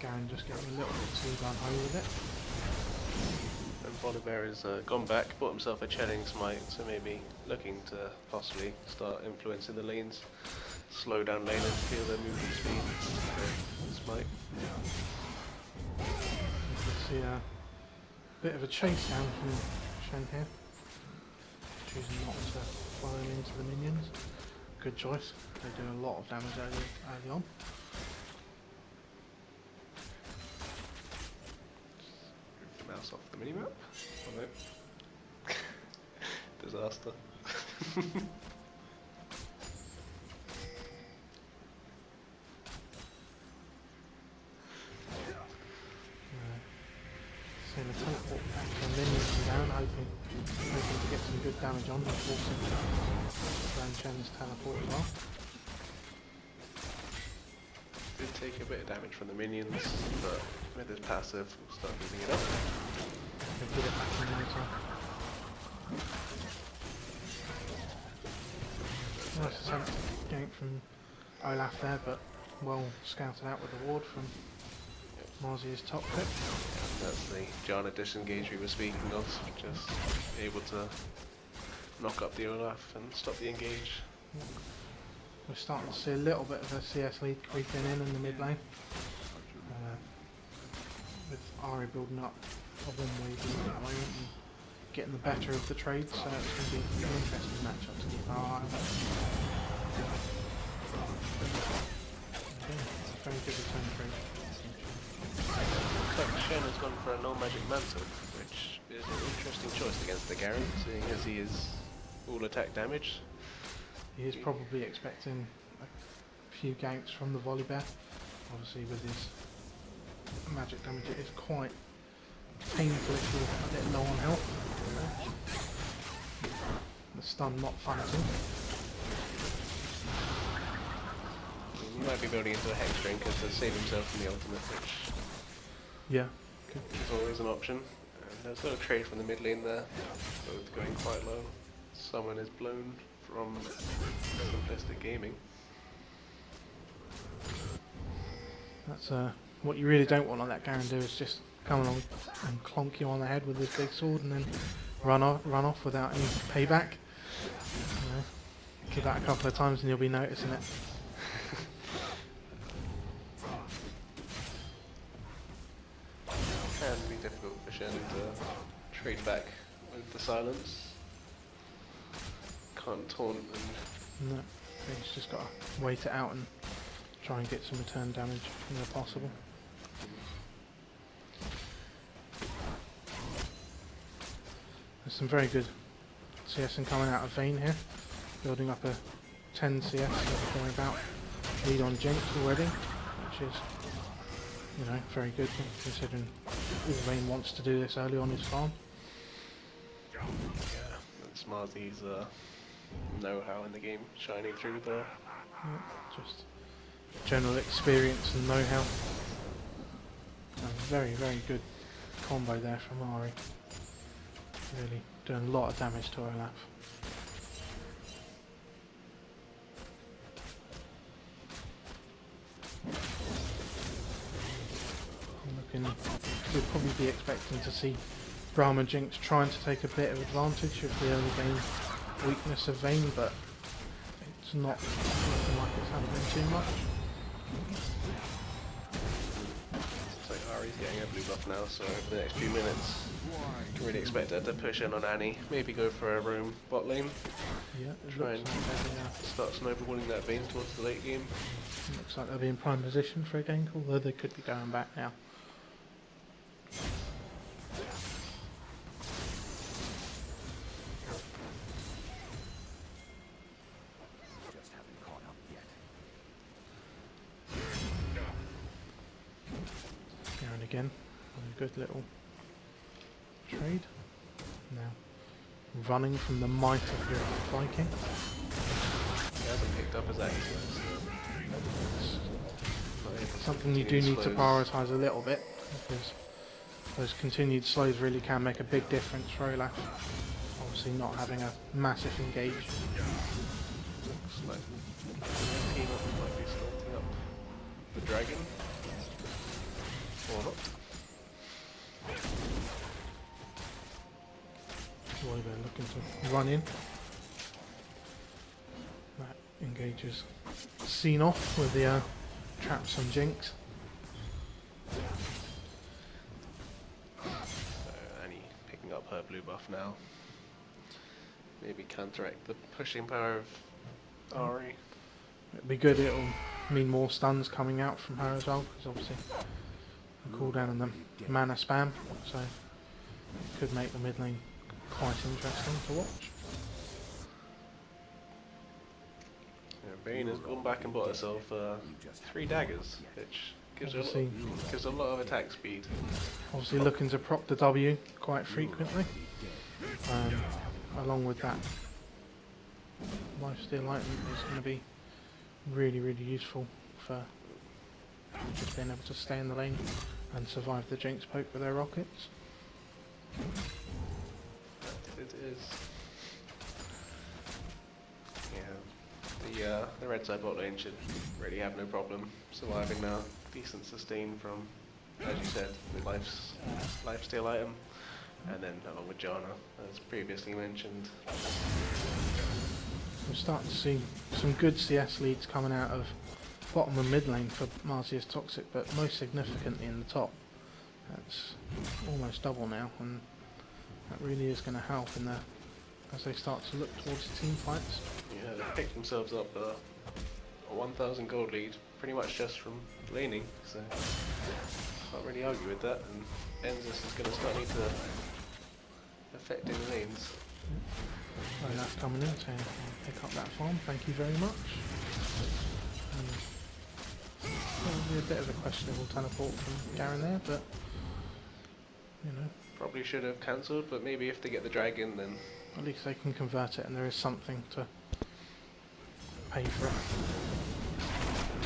Garen just getting a little bit too gun-ho with it. And Volibear has gone back, bought himself a Chilling Smite, so maybe looking to possibly start influencing the lanes, slow down lane and feel their movement speed. Smite. You can see a bit of a chase down from Shen here. Choosing not to follow him into the minions. Good choice. They do a lot of damage early on. Move the mouse off the minimap. Oh no. Disaster. Seeing the teleport back to minions down, hoping to get some good damage on, but forcing Grand Shen's teleport as well. Did take a bit of damage from the minions, but with his passive, we'll start using it up. He'll get it back in no time. Nice attempt gank from Olaf there, but well scouted out with the ward from Marzi's top pick. That's the Jana disengage we were speaking of, just able to knock up the Olaf and stop the engage. We're starting to see a little bit of a CS lead creeping in the mid lane. With Ari building up a one-way lead at the moment and getting the better of the trade, so it's going to be an interesting matchup to keep our eye on. Okay, very good return trade. Looks like Shen has gone for a no magic mantle, which is an interesting choice against the Garen, seeing as he is all attack damage. He is probably expecting a few ganks from the volley bear. Obviously with his magic damage it is quite painful if you're a bit low on health. The stun not fun at all. He might be building into a hex drinker to save himself from the ultimate, which Yeah. is always an option. And there's no trade from the mid lane there, both going quite low. Someone is blown from Simplistic Gaming. That's what you really don't want on that Garen do is just come along and clonk you on the head with his big sword and then run off without any payback. You know, give that a couple of times and you'll be noticing it. Can be difficult for Shen to trade back with the silence. Can't taunt and No, he's just got to wait it out and try and get some return damage where possible. There's some very good CSing coming out of Vayne here, building up a 10 CS going about lead on Jinx already, which is, you know, very good considering all Vayne wants to do this early on his farm. yeah, that's Marzi's know-how in the game shining through there. Yeah, just general experience and know-how. A very, very good combo there from Ari. Really doing a lot of damage to Olaf. We'll probably be expecting to see Braum and Jinx trying to take a bit of advantage of the early game weakness of Vayne, but it's not looking like it's happening too much. So Ari's getting a blue buff now, so over the next few minutes, you can really expect her to push in on Annie, maybe go for a roam bot lane, Yeah, it try looks and like start snowballing that Vayne towards the late game. looks like they'll be in prime position for a gank, although they could be going back now. Garen again, a good little trade. Now running from the might of your Viking. He hasn't picked up his axe. Something you do need to prioritise a little bit, because those continued slows really can make a big difference for Olaf. Obviously not having a massive engage. Looks like the team might be starting up the dragon. Or not. We're looking to run in. That engages seen off with the traps and Jinx. So Annie picking up her blue buff now. Maybe counteract the pushing power of Ari. It'd be good, it'll mean more stuns coming out from her as well, because obviously the cooldown and the mana spam, so it could make the mid lane quite interesting to watch. Yeah, Vayne has gone back and bought herself 3 daggers, which gives her a lot of attack speed. Obviously looking to proc the W quite frequently, along with that lifesteal item is going to be really, really useful for just being able to stay in the lane and survive the Jinx poke with their rockets. It is. Yeah. The red side bot lane should really have no problem surviving now. Decent sustain from, as you said, the lifesteal item, and then along with Janna, as previously mentioned. We're starting to see some good CS leads coming out of bottom and mid lane for Marzia's Toxic, but most significantly in the top. That's almost double now, and that really is going to help in the as they start to look towards the team fights. Yeah, they picked themselves up a 1,000 gold lead, pretty much just from laning, so can't really argue with that. And Enzis is going to start need to affect in lanes. Very nice coming in, saying pick up that farm, thank you very much. Probably a bit of a questionable teleport from Garen there, but you know. Probably should have cancelled, but maybe if they get the dragon, then At least they can convert it and there is something to pay for it.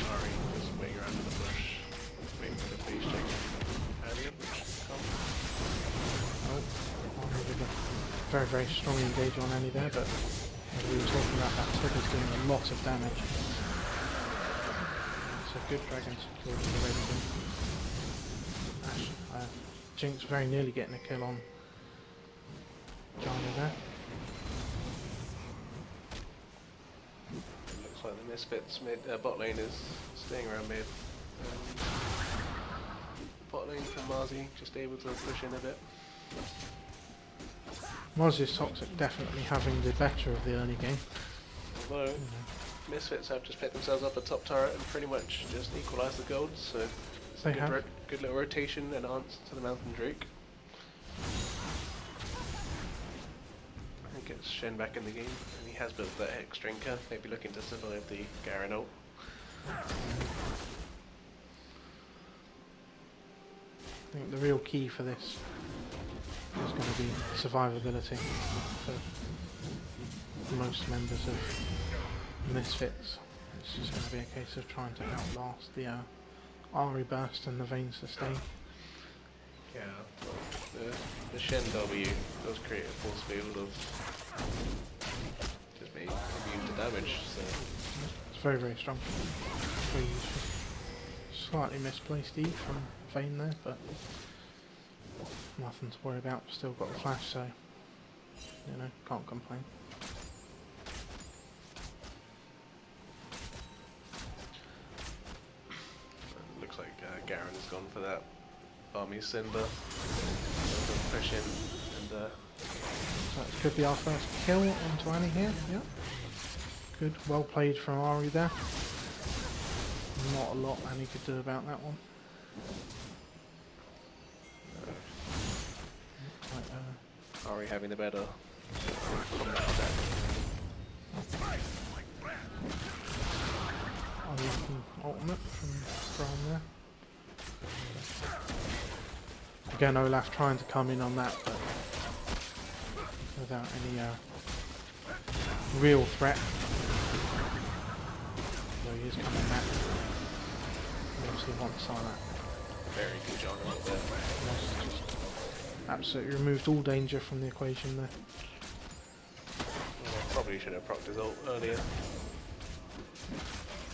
Ari is waiting around in the bush, waiting for the face check. Alien, come. Oh, Army with a very, very strong engage on Annie there, but as we were talking about, that trigger's doing a lot of damage. It's a good dragon secured with the Raven. Jinx very nearly getting a kill on Janna there. Looks like the Misfits bot lane is staying around mid. Bot lane from Marzi, just able to push in a bit. Marzi's Toxic definitely having the better of the early game. Although Misfits have just picked themselves up a top turret and pretty much just equalised the gold, so it's They a have. good little rotation and answer to the Mountain Drake. I think it's Shen back in the game, and he has built that Hex Drinker, maybe looking to survive the Garen ult. I think the real key for this is going to be survivability for most members of Misfits. It's just going to be a case of trying to outlast the Ari burst and the Vayne sustain. Yeah, the Shen W does create a force field of just being immune to damage, so It's very, very strong. Very useful. Slightly misplaced E from Vayne there, but nothing to worry about. Still got the flash, so you know, can't complain. looks like Garen has gone for that Army Cinder. Push in and So it could be our first kill onto Annie here. Yep. Good, well played from Ari there. Not a lot Annie could do about that one. Ari having the better combat attack. Unlucky ultimate from Braum there. Again, Olaf trying to come in on that, but without any real threat. Though he is coming back. He obviously wants some of that. Very good job right there. Just absolutely removed all danger from the equation there. Well, probably should have procced his ult earlier.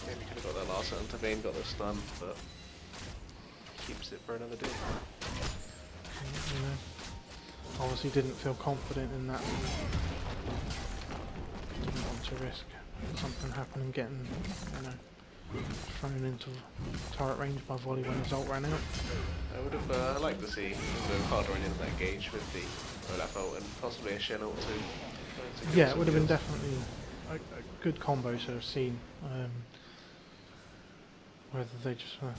Maybe could have got that last one to Vayne, got the stun, but keeps it for another day. You know, obviously didn't feel confident in that. Didn't want to risk something happening, getting, you know, thrown into turret range by volley when his ult ran out. I would have liked to see him go harder in that gauge with the Olaf ult and possibly a Shen ult too. Yeah, it would have been definitely a good combo to have seen. Whether they just were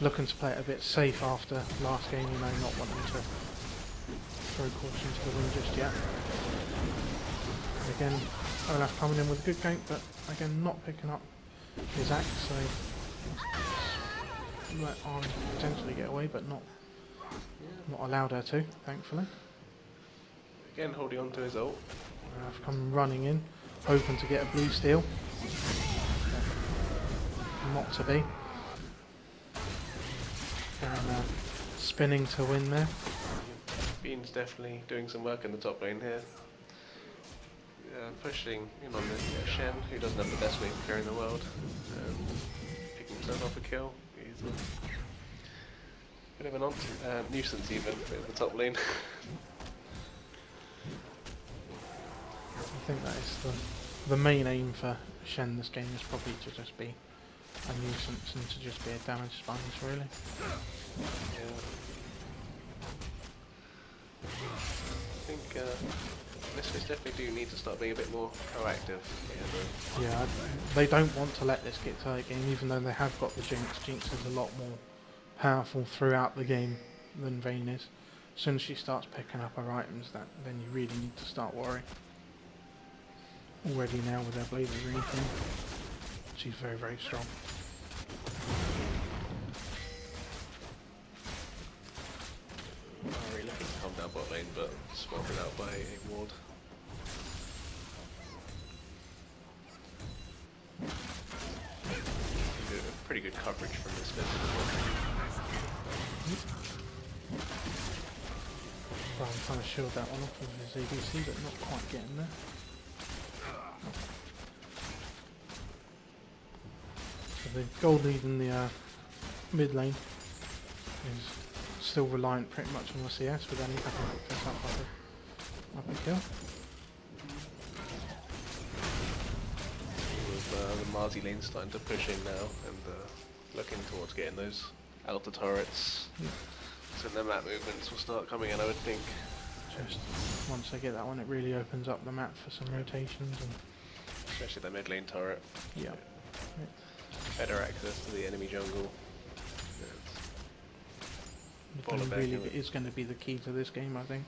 looking to play it a bit safe after last game, you know, not wanting to throw caution to the wind just yet. And again, Olaf coming in with a good gank, but again not picking up his axe, so let on potentially get away, but not allowed her to, thankfully. Again holding on to his ult. Olaf come running in, hoping to get a blue steal. Not to be. And spinning to win there. Bean's definitely doing some work in the top lane here. pushing in on the Shen, who doesn't have the best wing player in the world, and picking himself off a kill. He's a bit of a nuisance even in the top lane. I think that is the main aim for Shen this game is probably to just be a nuisance and to just be a damage sponge, really. Yeah. I think Misfits definitely do need to start being a bit more proactive. Yeah, they don't want to let this get to late game, even though they have got the Jinx. Jinx is a lot more powerful throughout the game than Vayne is. As soon as she starts picking up her items, then you really need to start worrying. Already now with her Blazer Ring thing, she's very, very strong. Really looking to calm down bot lane, but swapping out by a ward. Pretty good coverage from this bit. Well, I'm trying to shield that one off with his ADC, but not quite getting there. So the gold lead in the mid lane is still reliant pretty much on the CS, with any having picked us up up a kill. With the Marzi lane starting to push in now and looking towards getting those alpha turrets. Yeah. So the map movements will start coming in, I would think. Just once they get that one, it really opens up the map for some rotations and Especially the mid lane turret. yeah. Better access to the enemy jungle. It Follow back really in it. is going to be the key to this game, I think.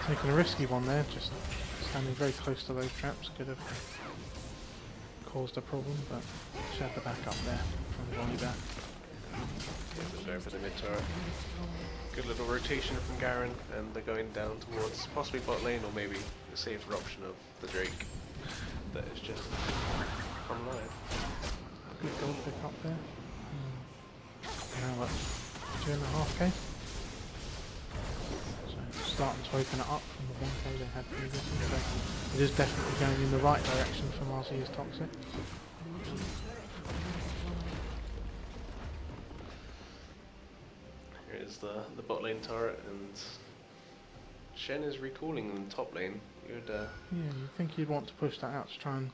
Taking a risky one there, just standing very close to those traps could have caused a problem, but she had the backup there from the volley back. Go for the mid turret. Good little rotation from Garen, and they're going down towards possibly bot lane or maybe the safer option of the Drake that is just come live. Good gold pick up there. Now what, 2.5k? So starting to open it up from the 1k they had previously. So it is definitely going in the right direction for Marzi's Toxic. Here is the bot lane turret, and Shen is recalling in the top lane. You'd Yeah, you'd think you'd want to push that out to try and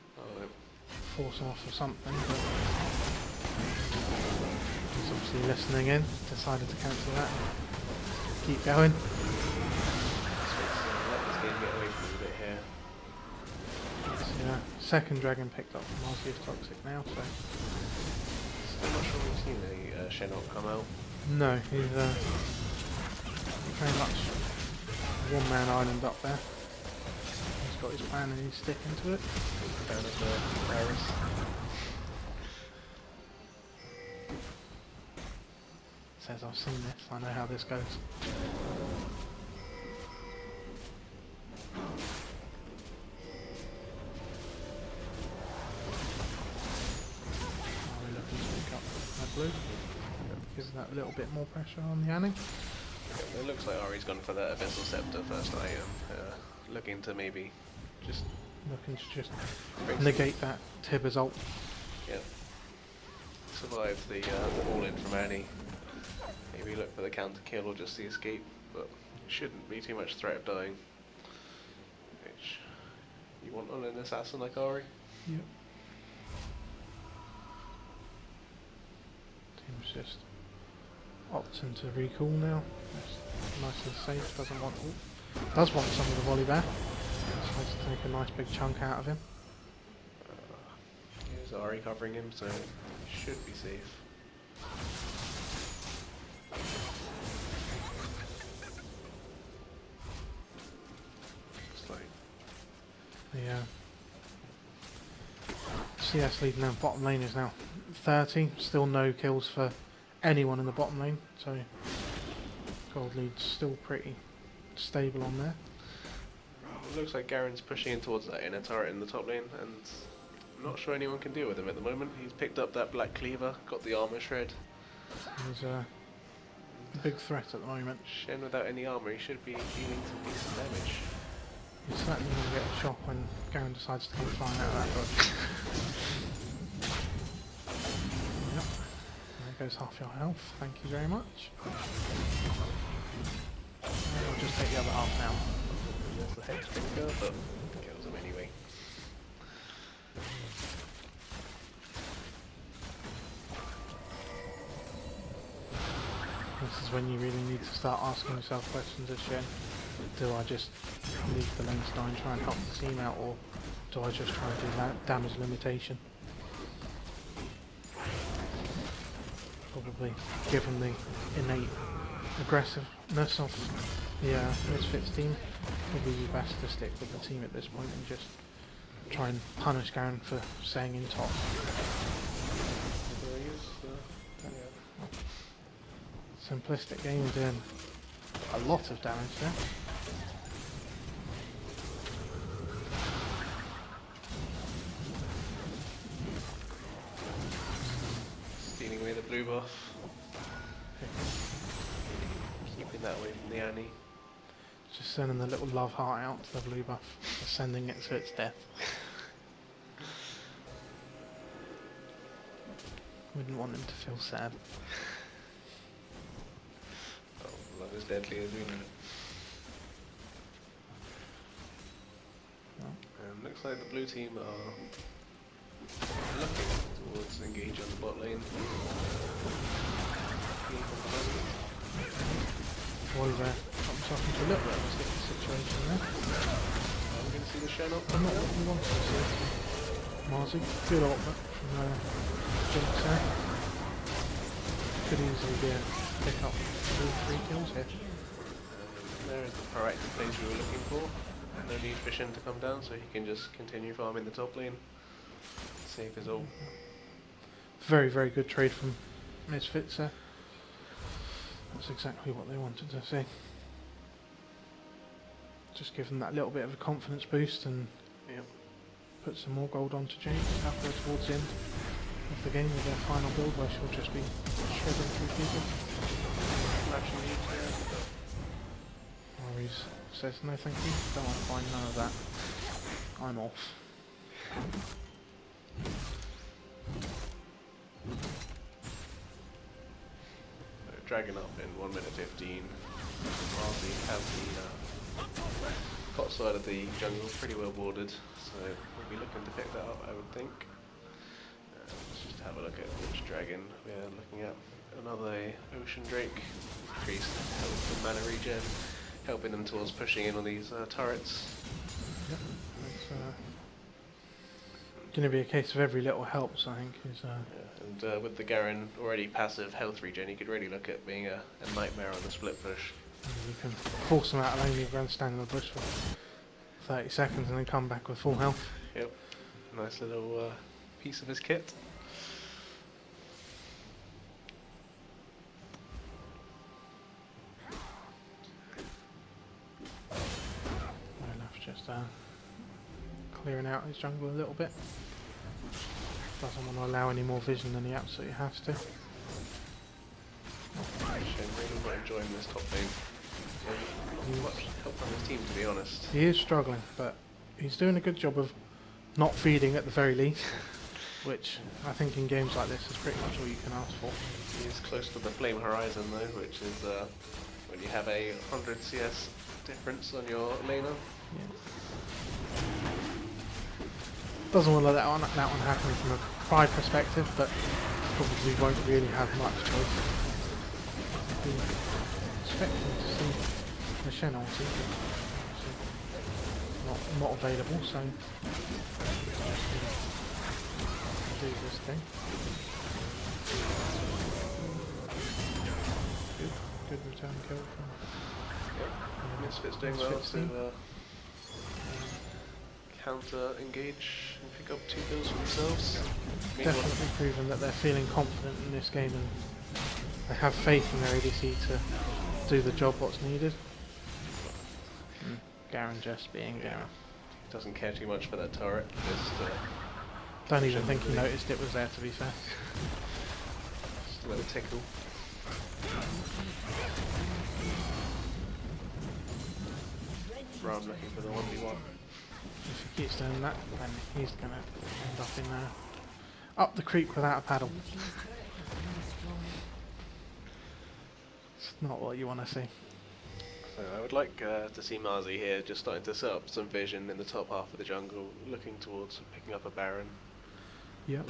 force off or something, but he's obviously listening in, decided to cancel that. Keep going. let this game get away from us a bit here. Yeah, second dragon picked up from Marzi's Toxic now, so I'm not sure we've seen a Shen ult come out. no, he's very much a one-man island up there. He's got his plan and he's sticking to it. Down at the Paris. Says I've seen this, I know how this goes. Are we looking to pick up that blue? Gives that a little bit more pressure on the Annie. It looks like Ari's gone for that Abyssal Scepter first item. Looking to maybe just Looking to just bring negate that Tibbers ult. survive the all-in from Annie. Maybe look for the counter kill or just the escape, but it shouldn't be too much threat of dying. Which you want on an assassin like Ari? Yep. Team's just opting to recall now. That's nice and safe, does want some of the volley back. Decides to take a nice big chunk out of him. Here's Ari covering him, so he should be safe. Looks like The CS lead now, bottom lane is now 30. Still no kills for anyone in the bottom lane, so gold lead's still pretty stable on there. it looks like Garen's pushing in towards that inner turret in the top lane, and not sure anyone can deal with him at the moment. He's picked up that black cleaver, got the armor shred. He's a big threat at the moment. Shen without any armor, he should be dealing some decent damage. He's certainly going to get a shock when Garen decides to come flying out of that dodge. Yep. There goes half your health. Thank you very much. I'll just take the other half now. There's the hex finger, but kills him anyway. This is when you really need to start asking yourself questions as Shen. Do I just leave the lane star and try and help the team out, or do I just try and do damage limitation? Probably, given the innate aggressiveness of the Misfits team, probably be best to stick with the team at this point and just try and punish Garen for staying in top. Simplistic game doing a lot of damage there. Stealing away the blue buff. Keeping that away from the Annie. Just sending the little love heart out to the blue buff, sending it to its death. Wouldn't want him to feel sad. Oh, love is deadly, isn't it? No. Looks like the blue team are looking towards engage on the bot lane. Oliver got himself into a little bit of a sticky situation there. I'm going to see the Shen up. But not what we wanted to see. Marzi, good ultimate from Jinx there. Could easily be a pick up 2-3 kills here. There is the proactive plays we were looking for. No need for Shen to come down, so he can just continue farming the top lane. Save his ult. Very, very good trade from Misfits there. That's exactly what they wanted to see. Just give them that little bit of a confidence boost and put some more gold onto James halfway towards the end of the game with their final build where she'll just be shredding through people. Maurice says no thank you, don't want to find none of that. I'm off. Dragon up in 1 minute 15. Marzi has the top side of the jungle pretty well bordered, so we'll be looking to pick that up, I would think. Let's just have a look at which dragon we're looking at. Another Ocean Drake, increased health and mana regen, helping them towards pushing in on these turrets. Yep, it's going to be a case of every little helps, I think. And with the Garen already passive health regen, you could really look at being a nightmare on the split push. You can force them out of lane, you go and stand in the bush for 30 seconds and then come back with full health. Yep, nice little piece of his kit. Olaf just clearing out his jungle a little bit. Doesn't want to allow any more vision than he absolutely has to. Shen really not enjoying this top lane. Not much help from his team, to be honest. He is struggling, but he's doing a good job of not feeding at the very least, which I think in games like this is pretty much all you can ask for. He is close to the flame horizon though, which is when you have a 100 CS difference on your laner. Yeah. Doesn't want to let that one happen from a pride perspective, but probably won't really have much choice. Expecting to see the Shen ulti, but not available, so do this thing. Good return kill from Misfits doing well Misfits team. to counter engage and pick up 2 kills for themselves. Definitely proven that they're feeling confident in this game and they have faith in their ADC to do the job what's needed. Garen just being Garen. Doesn't care too much for that turret, just Don't even think he noticed it was there, to be fair. Just a little tickle. Ram looking for the 1v1. If he keeps doing that, then he's going to end up in up the creek without a paddle. It's not what you want to see. So I would like to see Marzi here just starting to set up some vision in the top half of the jungle, looking towards picking up a Baron. Yep.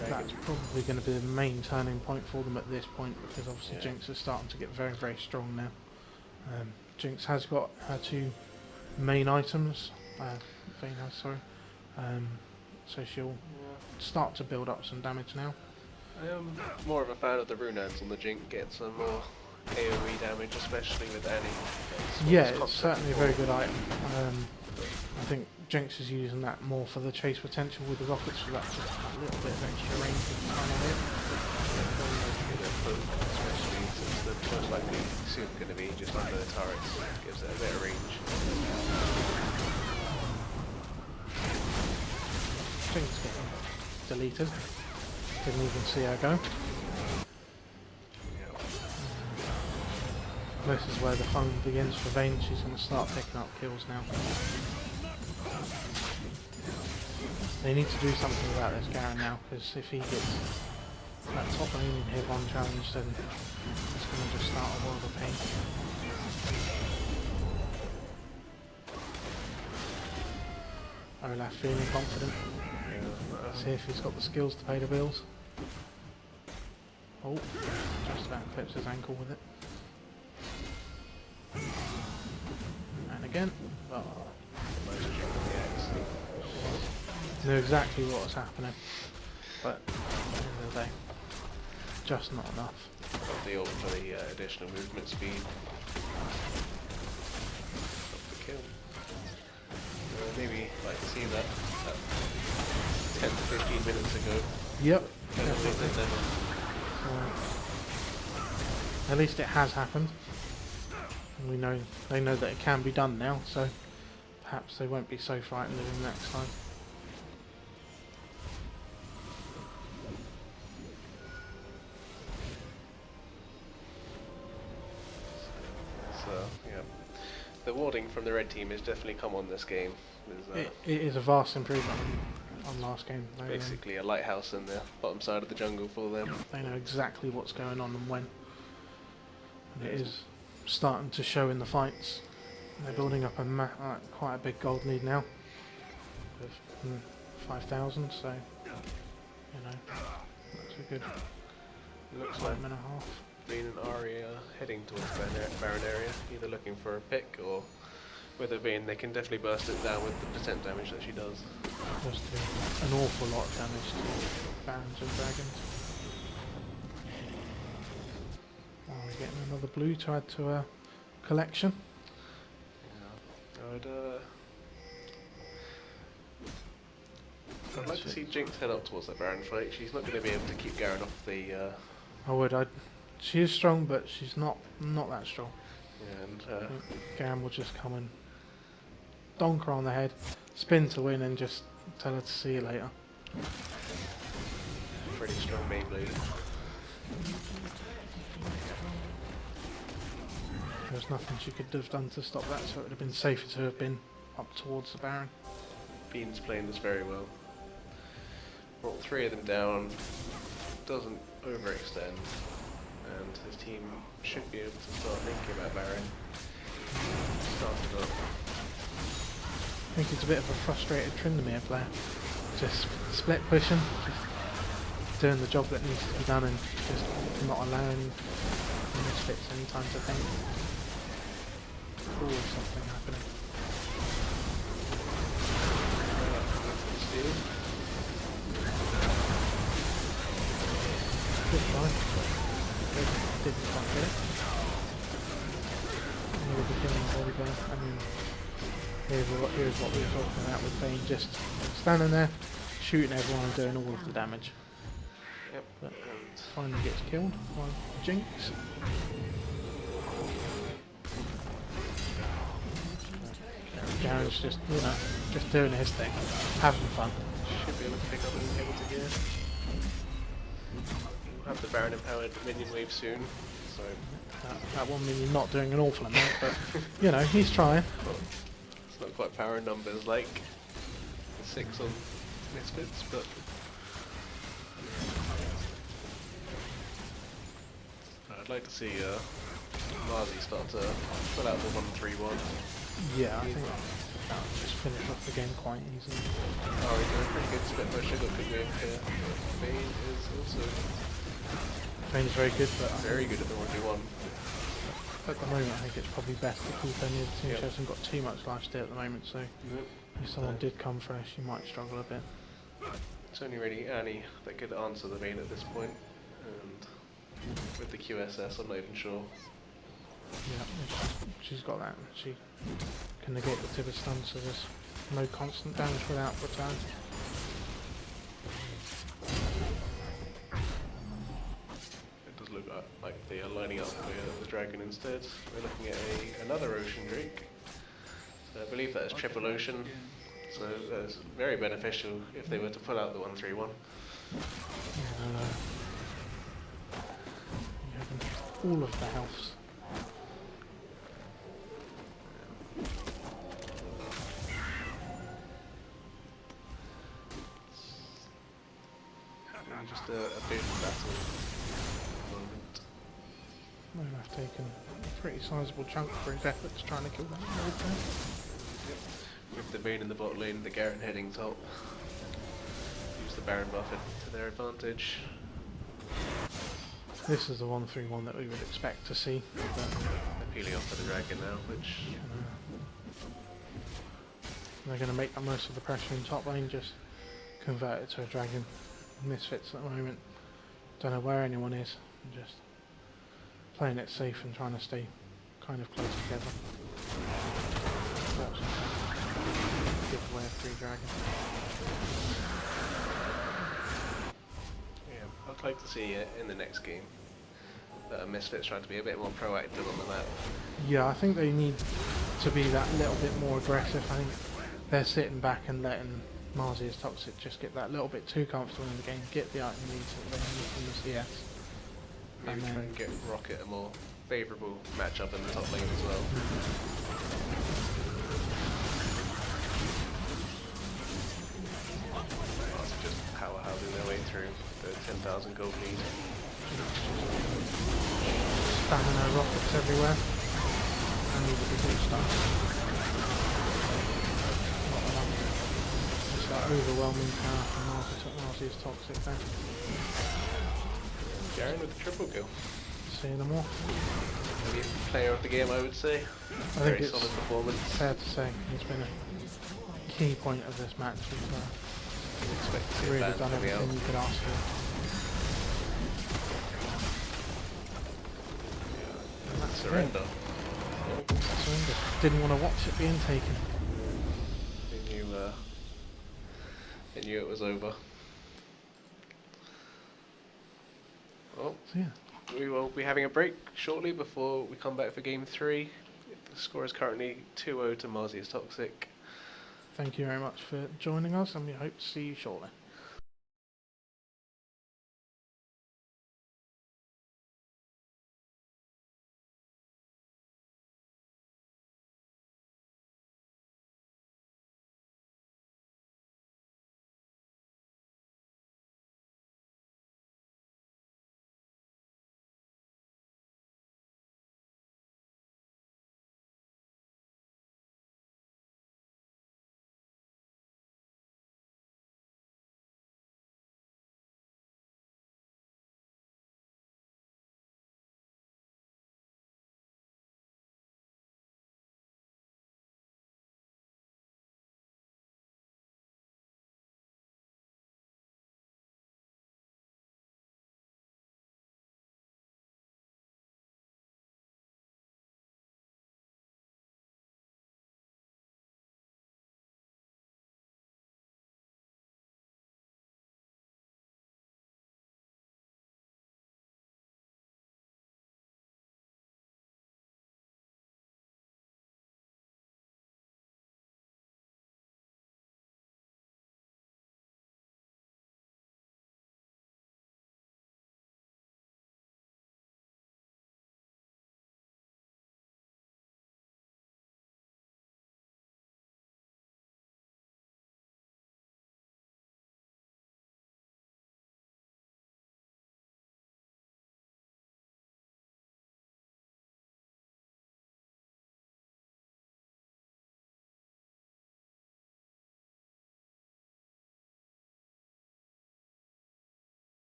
That's probably going to be the main turning point for them at this point, because obviously Jinx is starting to get very, very strong now. Jinx has got her 2 main items, Vayne has, sorry, so she'll start to build up some damage now. I am more of a fan of the Runads on the Jinx, get some more AoE damage, especially with Annie. Yeah, it's certainly a very good item. I think Jinx is using that more for the chase potential with the rockets, so that's just a little bit of extra range with the time of it. Especially since they're most likely soon going to be just under the turrets, gives it a bit of range. Jinx getting deleted. Didn't even see her go. This is where the fun begins for Vayne. She's going to start picking up kills now. They need to do something about this Garen now, because if he gets that top lane in here one challenge, then it's going to just start a world of pain. Olaf feeling confident. See if he's got the skills to pay the bills. Oh, just about clips his ankle with it. And again. Oh. Knew exactly what was happening, but at the end of the day, just not enough. Got the ult for the additional movement speed. Got the kill. Maybe like to see that 10 to 15 minutes ago. Yep. Definitely. At least it has happened. And they know that it can be done now, so perhaps they won't be so frightened of him next time. So yeah, the warding from the red team has definitely come on this game. It is a vast improvement on last game. Basically a lighthouse in the bottom side of the jungle for them. They know exactly what's going on and when. And it is starting to show in the fights. They're building up quite a big gold lead now. With 5,000, so you know, that's a good Looks like time and a half. Vayne and Ahri are heading towards Baron area, either looking for a pick or with a Vayne they can definitely burst it down with the percent damage that she does. Does do an awful lot of damage to Barons and Dragons. Oh, we're getting another blue to add to our collection. Yeah. I'd like to see Jinx head up towards that Baron fight. She's not going to be able to keep Garen off the... She is strong, but she's not that strong. Yeah, and Garen will just come and donk her on the head, spin to win, and just tell her to see you later. pretty strong Beyblade. There's nothing she could have done to stop that, so it would have been safer to have been up towards the Baron. Bean's playing this very well. Brought 3 of them down, doesn't overextend, and his team should be able to start thinking about Baron. Started up. I think it's a bit of a frustrated Tryndamere player. Just split pushing, just doing the job that needs to be done and just not allowing misfits any time to think. Or something happening. Steal. Good try. Didn't quite get it. Near the beginning of volleyball. I mean, here's what we were talking about with Vayne, just standing there, shooting everyone and doing all of the damage. Yep. But finally gets killed by Jinx. Garen's just, just doing his thing, having fun. Should be able to pick up and able to gear. We'll have the Baron empowered minion wave soon, so That one mean you're not doing an awful amount, but you know, he's trying. it's not quite power numbers like the 6 on Misfits, but I'd like to see Marzi start to pull out the 1-3-1. Yeah, I think that would just finish off the game quite easily. Oh, he's doing a pretty good split push, got good move here. Bane is also Bane's very good, but very good at the 1v1. at the moment I think it's probably best to keep any of the team. Yep. She hasn't got too much life steal at the moment, so if someone did come fresh, you might struggle a bit. It's only really Annie that could answer the Bane at this point, and with the QSS I'm not even sure. Yeah, she's got that. She can negate the tibia stun, so there's no constant damage without return. It does look like they are lining up the dragon instead. We're looking at another Ocean Drake. So I believe that is triple Ocean, so that's very beneficial if they were to pull out the 1-3-1. You have all of the healths. Really just a big battle at the moment. No, I've taken a pretty sizable chunk for his efforts trying to kill that node there. With the Bane in the bot lane, the Garen heading top. Use the Baron buff to their advantage. This is the 1-3-1 that we would expect to see. But, They're peeling off to the dragon now, which they're going to make the most of the pressure in top lane, just convert it to a dragon. Misfits at the moment. Don't know where anyone is. Just playing it safe and trying to stay kind of close together. Give away a free dragon. yeah, I'd like to see in the next game that Misfits trying to be a bit more proactive on the map. Yeah, I think they need to be that little bit more aggressive. I think they're sitting back and letting Marzi's Toxic just get that little bit too comfortable in the game, get the item needs that they need from the CS. Maybe And try then- and get Rocket a more favourable matchup in the top lane as well. That's just powerhousing their way through the 10,000 gold lead. Stamina rockets everywhere. I need a big stuff. It's that overwhelming power from Marzi's Toxic there. Garen with the triple kill. Seeing them all. Maybe player of the game, I would say. I Very think it's solid performance. fair to say he's been a key point of this match. He's Expect to see a really ban done coming out. everything you could ask for. And that's the end. Surrender. Surrender. Didn't want to watch it being taken. They knew it was over. Well, So yeah. we will be having a break shortly before we come back for game 3. The score is currently 2-0 to Marzi's Toxic. Thank you very much for joining us, and we hope to see you shortly.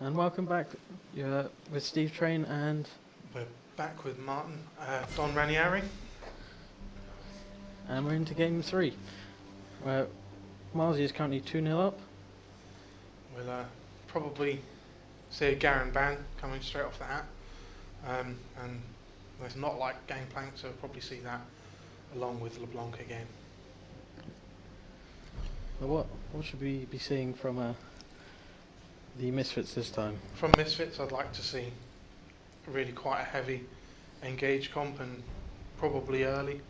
And welcome back. You're with Steve Train We're back with Martin, Don Ranieri. and we're into game 3. Where Marzi is currently 2-0 up. We'll probably see a Garen ban coming straight off the hat. And there's not like Gangplank, so we'll probably see that along with LeBlanc again. But what should we be seeing from the Misfits this time? From Misfits, I'd like to see really quite a heavy engage comp and probably early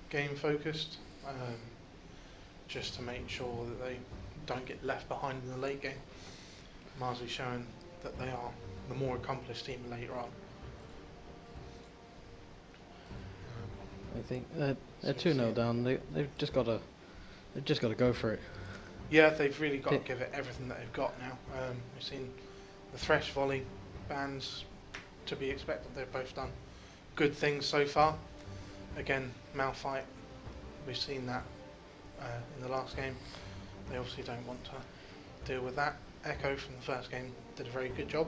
game focused, just to make sure that they don't get left behind in the late game. Marzi showing that they are the more accomplished team later on. I think they're 2-0 down. They've just got to go for it. Yeah, they've really got to give it everything that they've got now. We've seen the Thresh volley bans to be expected. They've both done good things so far. Again, Malphite, we've seen that in the last game. They obviously don't want to deal with that. Echo from the first game did a very good job.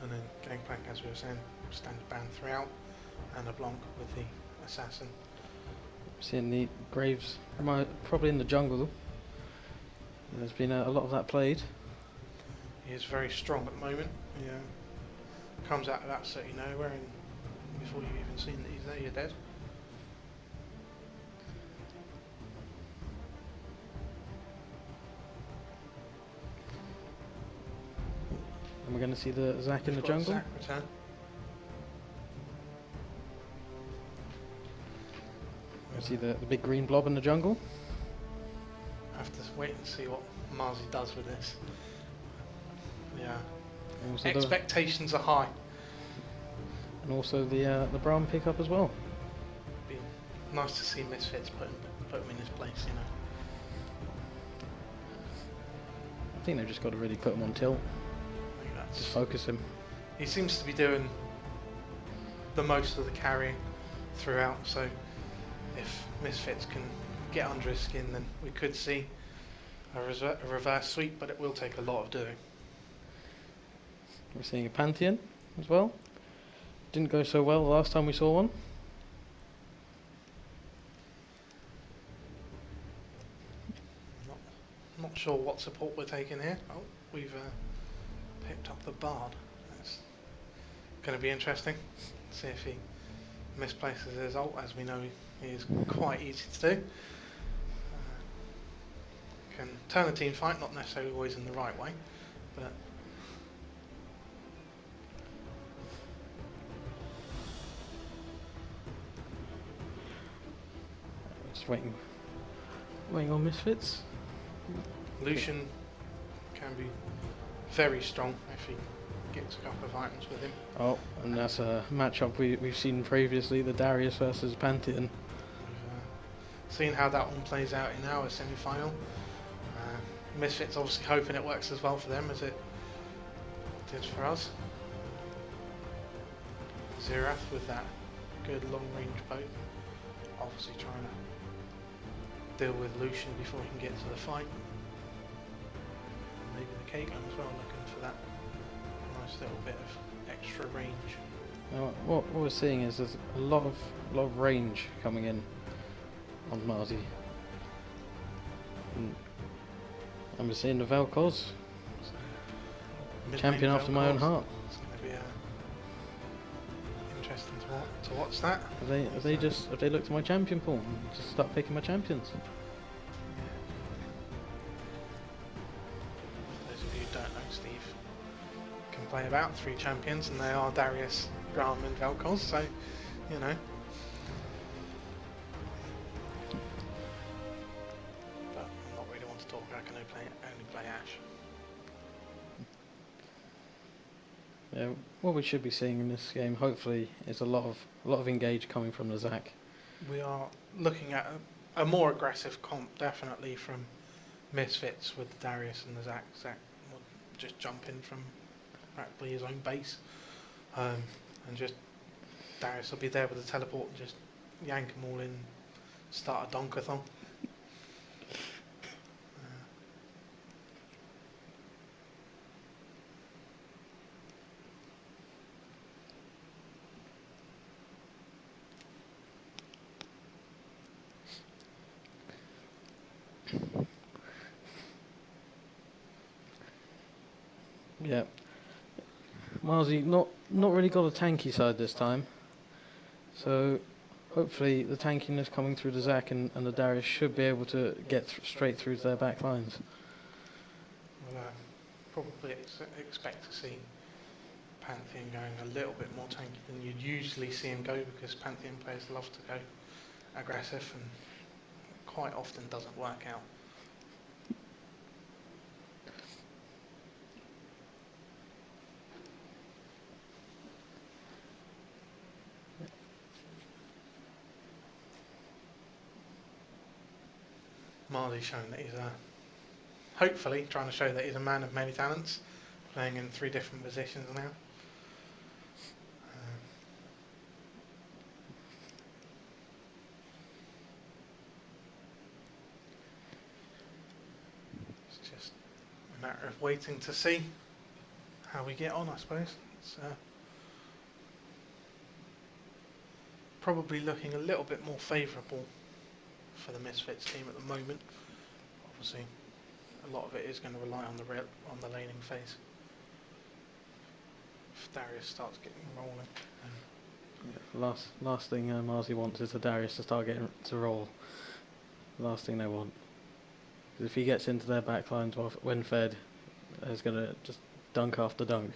And then Gangplank, as we were saying, standard ban throughout. And a Blanc with the Assassin. Seeing the Graves probably in the jungle. There's been a lot of that played. He is very strong at the moment. He comes out of absolutely nowhere, and before you've even seen that he's there, you're dead. And we're going to see the Zac in the We've got jungle. Zac return. We see the big green blob in the jungle. Have to wait and see what Marzi does with this. Yeah, And also expectations are high. and also the brown pickup as well. Be nice to see Misfits put him in his place, you know. I think they've just got to really put him on tilt. I think that's, Just focus him. he seems to be doing the most of the carrying throughout, so if Misfits can get under his skin, then we could see a reverse sweep, but it will take a lot of doing. We're seeing a Pantheon as well. Didn't go so well the last time we saw one. Not sure what support we're taking here. Oh, we've picked up the Bard. That's going to be interesting. See if he misplaces his ult, as we know he is quite easy to do. Can turn a team fight, not necessarily always in the right way, but Just waiting on Misfits. Lucian can be very strong if he gets a couple of items with him. Oh, and that's a matchup we've seen previously, the Darius versus Pantheon. We've seen how that one plays out in our semi-final. Misfits obviously hoping it works as well for them as it did for us. Xerath with that good long-range bow, obviously trying to deal with Lucian before he can get to the fight. Maybe the K-Gun as well, looking for that nice little bit of extra range. Now, what we're seeing is there's a lot of range coming in on Marzi. And we're seeing the Vel'Koz, Mid-lane champion after my own Vel'Koz. heart. It's going to be interesting to watch that. Have they looked at my champion pool and just start picking my champions? For those of you who don't know, Steve can play about 3 champions, and they are Darius, Graham, and Vel'Koz. So, you know. But I'm not really one to talk. I can only play Ashe. Yeah, what we should be seeing in this game, hopefully, is a lot of engage coming from the Zac. We are looking at a more aggressive comp, definitely from Misfits with the Darius and the Zac. Zac will just jump in from practically his own base, and just Darius will be there with the teleport and just yank them all in, start a donkathon. Yeah. Marzi not really got a tanky side this time. So hopefully the tankiness coming through the Zac and the Darius should be able to get straight through to their back lines. We'll probably expect to see Pantheon going a little bit more tanky than you'd usually see him go, because Pantheon players love to go aggressive and quite often doesn't work out. Marley's showing that he's hopefully trying to show that he's a man of many talents, playing in 3 different positions now. It's just a matter of waiting to see how we get on, I suppose. It's probably looking a little bit more favourable for the Misfits team at the moment. Obviously, a lot of it is going to rely on the laning phase. If Darius starts getting rolling. Yeah, last thing Marzi wants is the Darius to start getting to roll. Last thing they want. 'Cause if he gets into their backlines when fed, he's going to just dunk after dunk.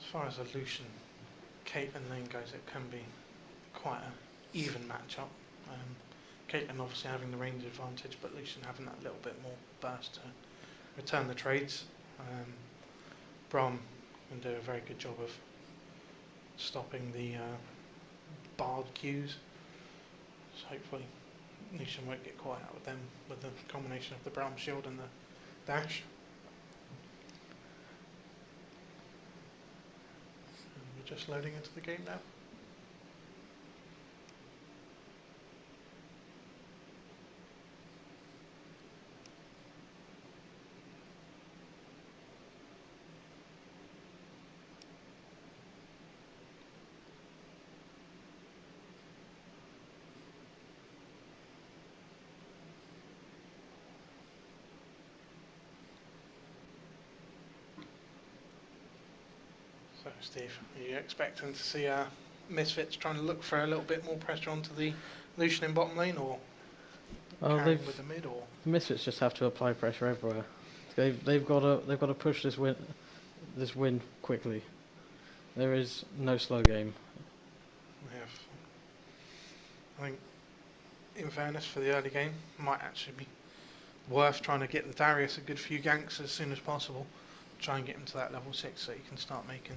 As far as the Lucian Caitlyn lane goes, it can be quite an even matchup. Caitlyn obviously having the range advantage, but Lucian having that little bit more burst to return the trades. Braum can do a very good job of stopping the barred Qs. So hopefully Lucian won't get caught out with them with the combination of the Braum shield and the dash. And we're just loading into the game now. So Steve, are you expecting to see Misfits trying to look for a little bit more pressure onto the Lucian in bottom lane, or carrying with the mid, or The Misfits just have to apply pressure everywhere. They've got to push this win quickly. There is no slow game. we have? I think, in fairness, for the early game, might actually be worth trying to get the Darius a good few ganks as soon as possible. Try and get him to that level 6 so you can start making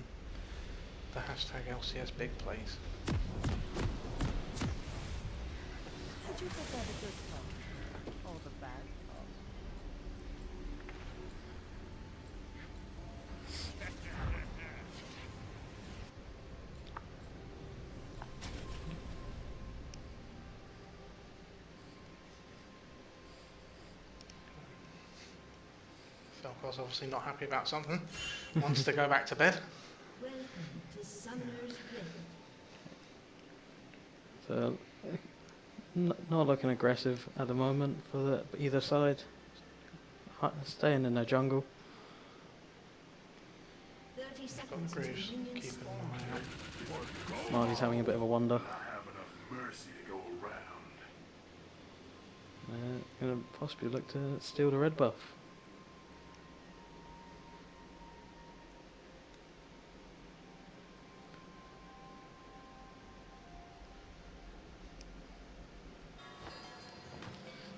the hashtag LCS big plays. Would you prefer the good part or the bad part? Falcor's obviously not happy about something. Wants to go back to bed. Welcome to Summoner's Rift. So not looking aggressive at the moment for either side. Staying in their jungle. 30 Got seconds until Bruce minions keeping spawn. an eye out. Marty's having a bit of a wander. I have enough mercy to go around. Going to possibly look to steal the red buff.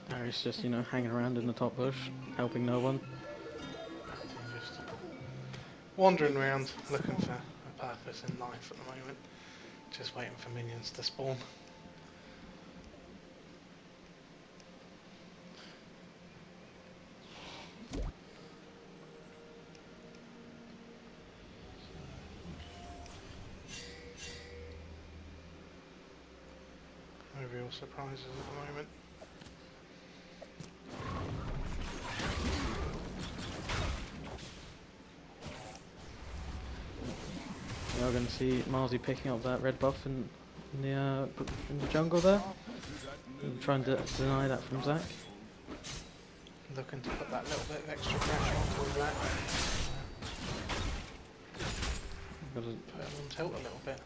Darius just, hanging around in the top bush, helping no one. Just wandering around looking for a purpose in life at the moment. Just waiting for minions to spawn. No real surprises at the moment. we're going to see Marzi picking up that red buff in the jungle there. And trying to deny that from Zach. Looking to put that little bit of extra pressure onto Zach. Got to, Put him on tilt a little bit.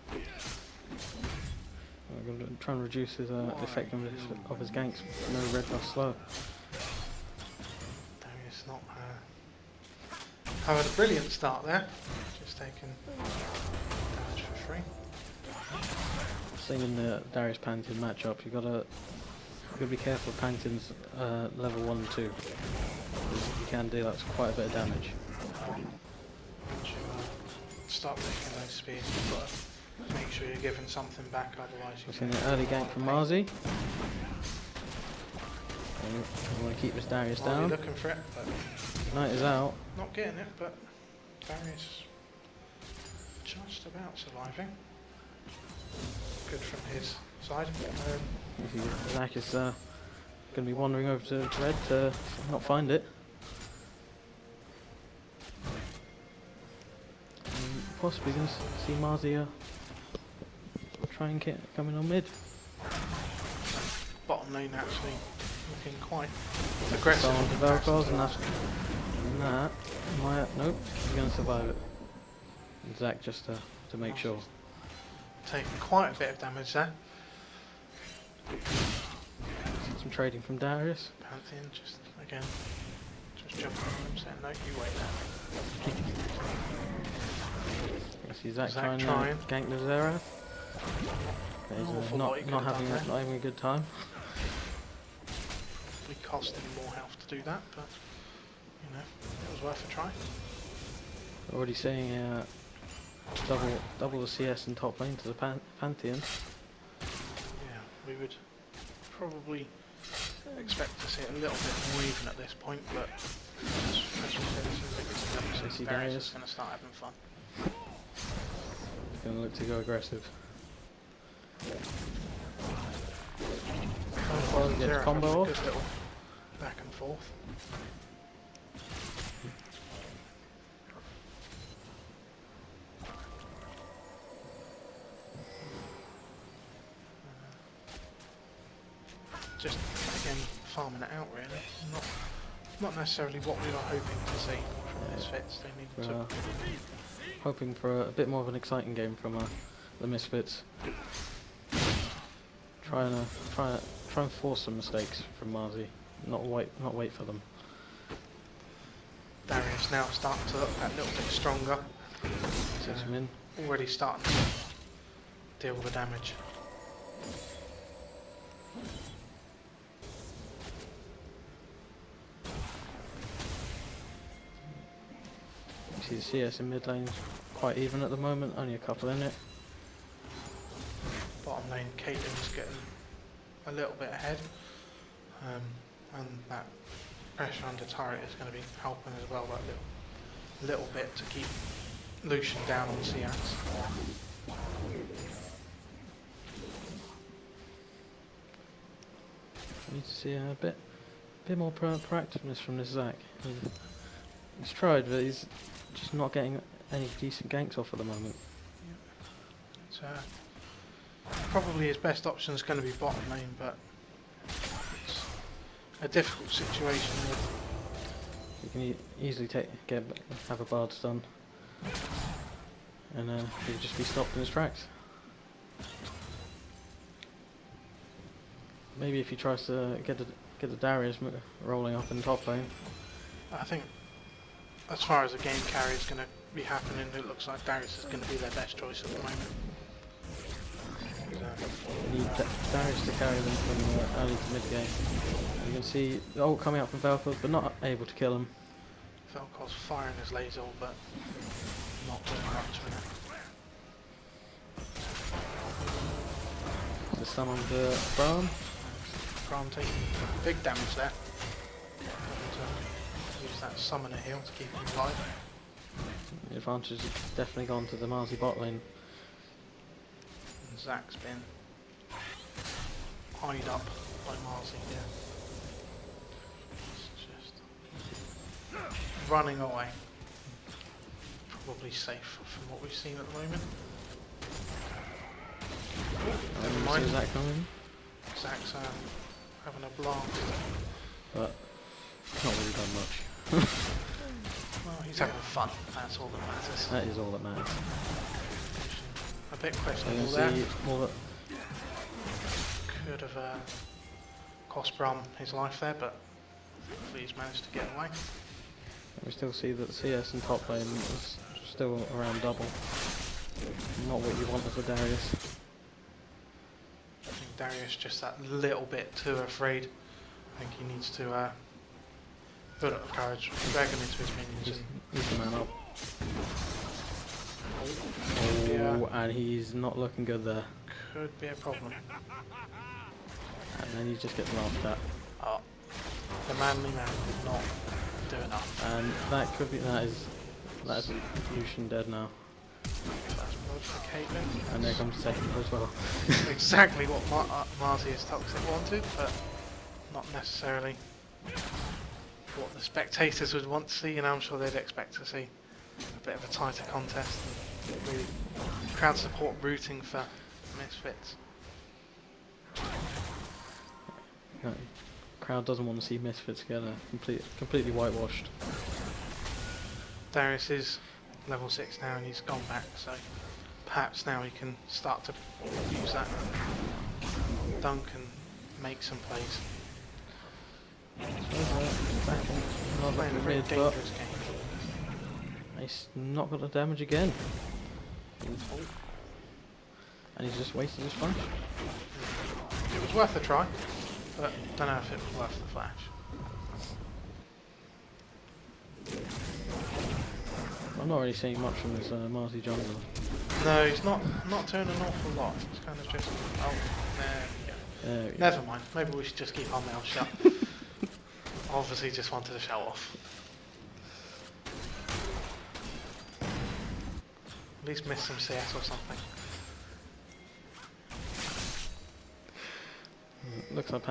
we're going to try and reduce his effectiveness of his ganks. No red buff slow. Darius not having a brilliant start there. Just taking damage for free. Same in the Darius Pantheon matchup. You've got to be careful of Pantheon's level 1 and 2. You can do that's quite a bit of damage. Once you start taking those speeds, you've got to make sure you're giving something back, otherwise We've you seen an early gank from Marzi. We want to keep this Darius Marley down. looking for it, but Knight is out. not getting it, but Darius just about surviving. Good from his side. Zach is going to be wandering over to red to not find it. And possibly going to see Marzi try and get coming on mid. Bottom lane actually looking quite aggressive. On to Vel'Koz, and that might, nope, he's going to survive it. And Zach just to make sure. Taking quite a bit of damage there. Some trading from Darius. Pantheon just again, just jumping on him saying no, you wait there. I see Zach Zach trying to gank the Zerath. He's Awful lot he not could've having done there. a good time. We cost him more health to do that, but you know, it was worth a try. Already seeing double the CS in top lane to the Pantheon. Yeah, we would probably expect to see it a little bit more even at this point, but as we said, as soon as it gets to I see Darius Darius. is going to start having fun. He's going to look to go aggressive. Well, gets Zerath combo having a off. good little back and forth. Just again farming it out really. Not necessarily what we were hoping to see from Misfits. They needed We're to hoping for a bit more of an exciting game from the Misfits. Try and force some mistakes from Marzi. Not wait for them. Darius now starting to look that little bit stronger. Sets him in. Already starting to deal with the damage. You see the CS in mid lane quite even at the moment. Only a couple in it. Bottom lane, Caitlin's getting a little bit ahead, and that pressure under turret is going to be helping as well. That little bit to keep Lucian down on CS. Need to see a bit more proactiveness from this Zach. He's tried, but he's just not getting any decent ganks off at the moment. It's, probably his best option is going to be bottom lane, but it's a difficult situation with. You can easily have a bard stun, and he'll just be stopped in his tracks. Maybe if he tries to get the Darius rolling up in top lane. I think as far as the game carry is going to be happening, it looks like Darius is going to be their best choice at the moment. You need Darius to carry them from early to mid game. You can see the ult coming up from Vel'Koz, but not able to kill him. Vel'Koz firing his laser, but not doing much with it. The stun on the Braum. Grant taking big damage there. And, use that summoner heal to keep him alive. The advantage has definitely gone to the Marzi bot lane. And Zach's been eyed up by Marzi here. He's just running away. Probably safe from what we've seen at the moment. Never See mind. that coming, Zach's having a blast. but it's not really done much. Well, he's having fun. That's all that matters. That is all that matters. A bit So questionable you there. see more. Could have cost Brum his life there, but he's managed to get away. We still see that CS in top lane is still around double. Not what you want as a Darius. I think Darius just that little bit too afraid. I think he needs to build up the courage, drag him into his minions, He's the man up. and Oh, and he's not looking good there. could be a problem. And then he just gets laughed at. Oh, the manly man did not do enough. And that could be, that is Lucian dead now. That's blood for Caitlyn. And there comes Sekiro as well. Exactly what Marzi's Toxic wanted, but not necessarily what the spectators would want to see. You know, I'm sure they'd expect to see a bit of a tighter contest and really crowd support rooting for Misfits. No, crowd doesn't want to see Misfits together. Completely whitewashed. Darius is level 6 now and he's gone back, so perhaps now he can start to use that dunk and make some plays. Back in another Playing a very mid, but dangerous game. he's not got the damage again. And he's just wasted his flash. It was worth a try, but don't know if it was worth the flash. I'm not really seeing much from this Marzi jungler. No, he's not doing an awful lot. It's kind of just, oh, there we go. There we go. Never mind, maybe we should just keep our mouths shut. Obviously just wanted to show off. At least miss some CS or something. Looks like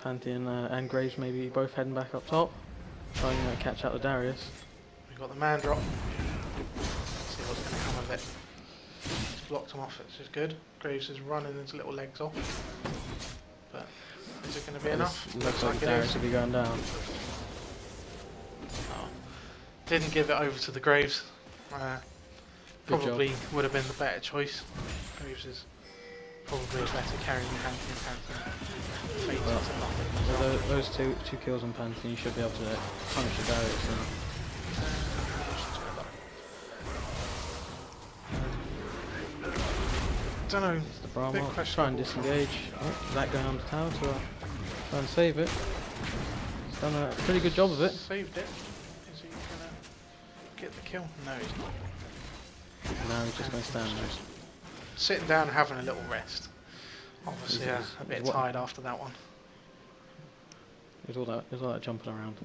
Pantheon and Graves maybe both heading back up top. Trying to catch out the Darius. We've got the man drop. Let's see what's going to come of it. He's blocked him off, which is good. Graves is running his little legs off. But is it going to be enough? Looks like it Darius is. will be going down. Oh. Didn't give it over to the Graves. Good Probably job. would have been the better choice. Graves is probably a better carrying Pantheon. Fate Well, to nothing as well. Those two kills on Pantheon, you should be able to punish the Darius. Don't know. It's the Brahma. Big Try and questionable disengage. Oh, that going under tower to try and save it. He's done a pretty good job of it. Saved it. Is he gonna get the kill? No, he's not. Now he's just going to stand there. Sitting down and having a little rest. Obviously, He's- a bit he's what- tired after that one. There's all that jumping around.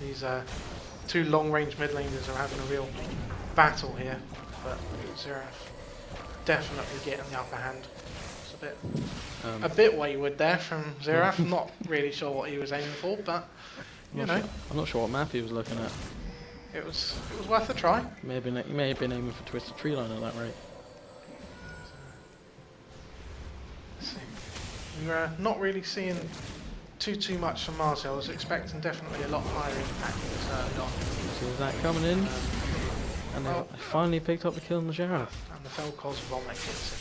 These two long-range mid laners are having a real battle here, but Xerath definitely getting the upper hand. It's a bit wayward there from Xerath. Not really sure what he was aiming for, but you know, I'm not sure what map he was looking at. it was worth a try. He may have been aiming for Twisted Tree Line at that rate. Let's see. We're not really seeing too much from Mars. I was expecting definitely a lot higher impact this early on. So is that coming in? And well- they finally picked up the kill on the Sheriff. And the Felcos vomit hits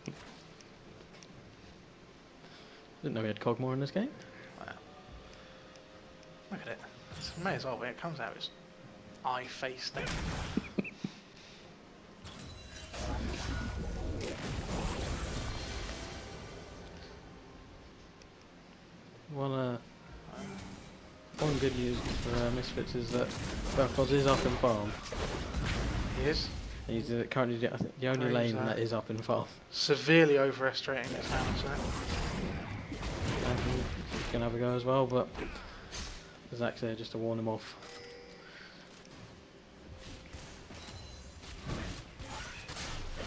him. Didn't know he had Cogmore in this game. Wow. Look at it. It may as well when it comes out. It's eye face thing. One good news for Misfits is that Belfos is up in farm. He is He's currently I think, the only He's, lane that is up in farm. severely overestimating his damage there. And he's going to have a go as well, but Zach's there just to warn him off.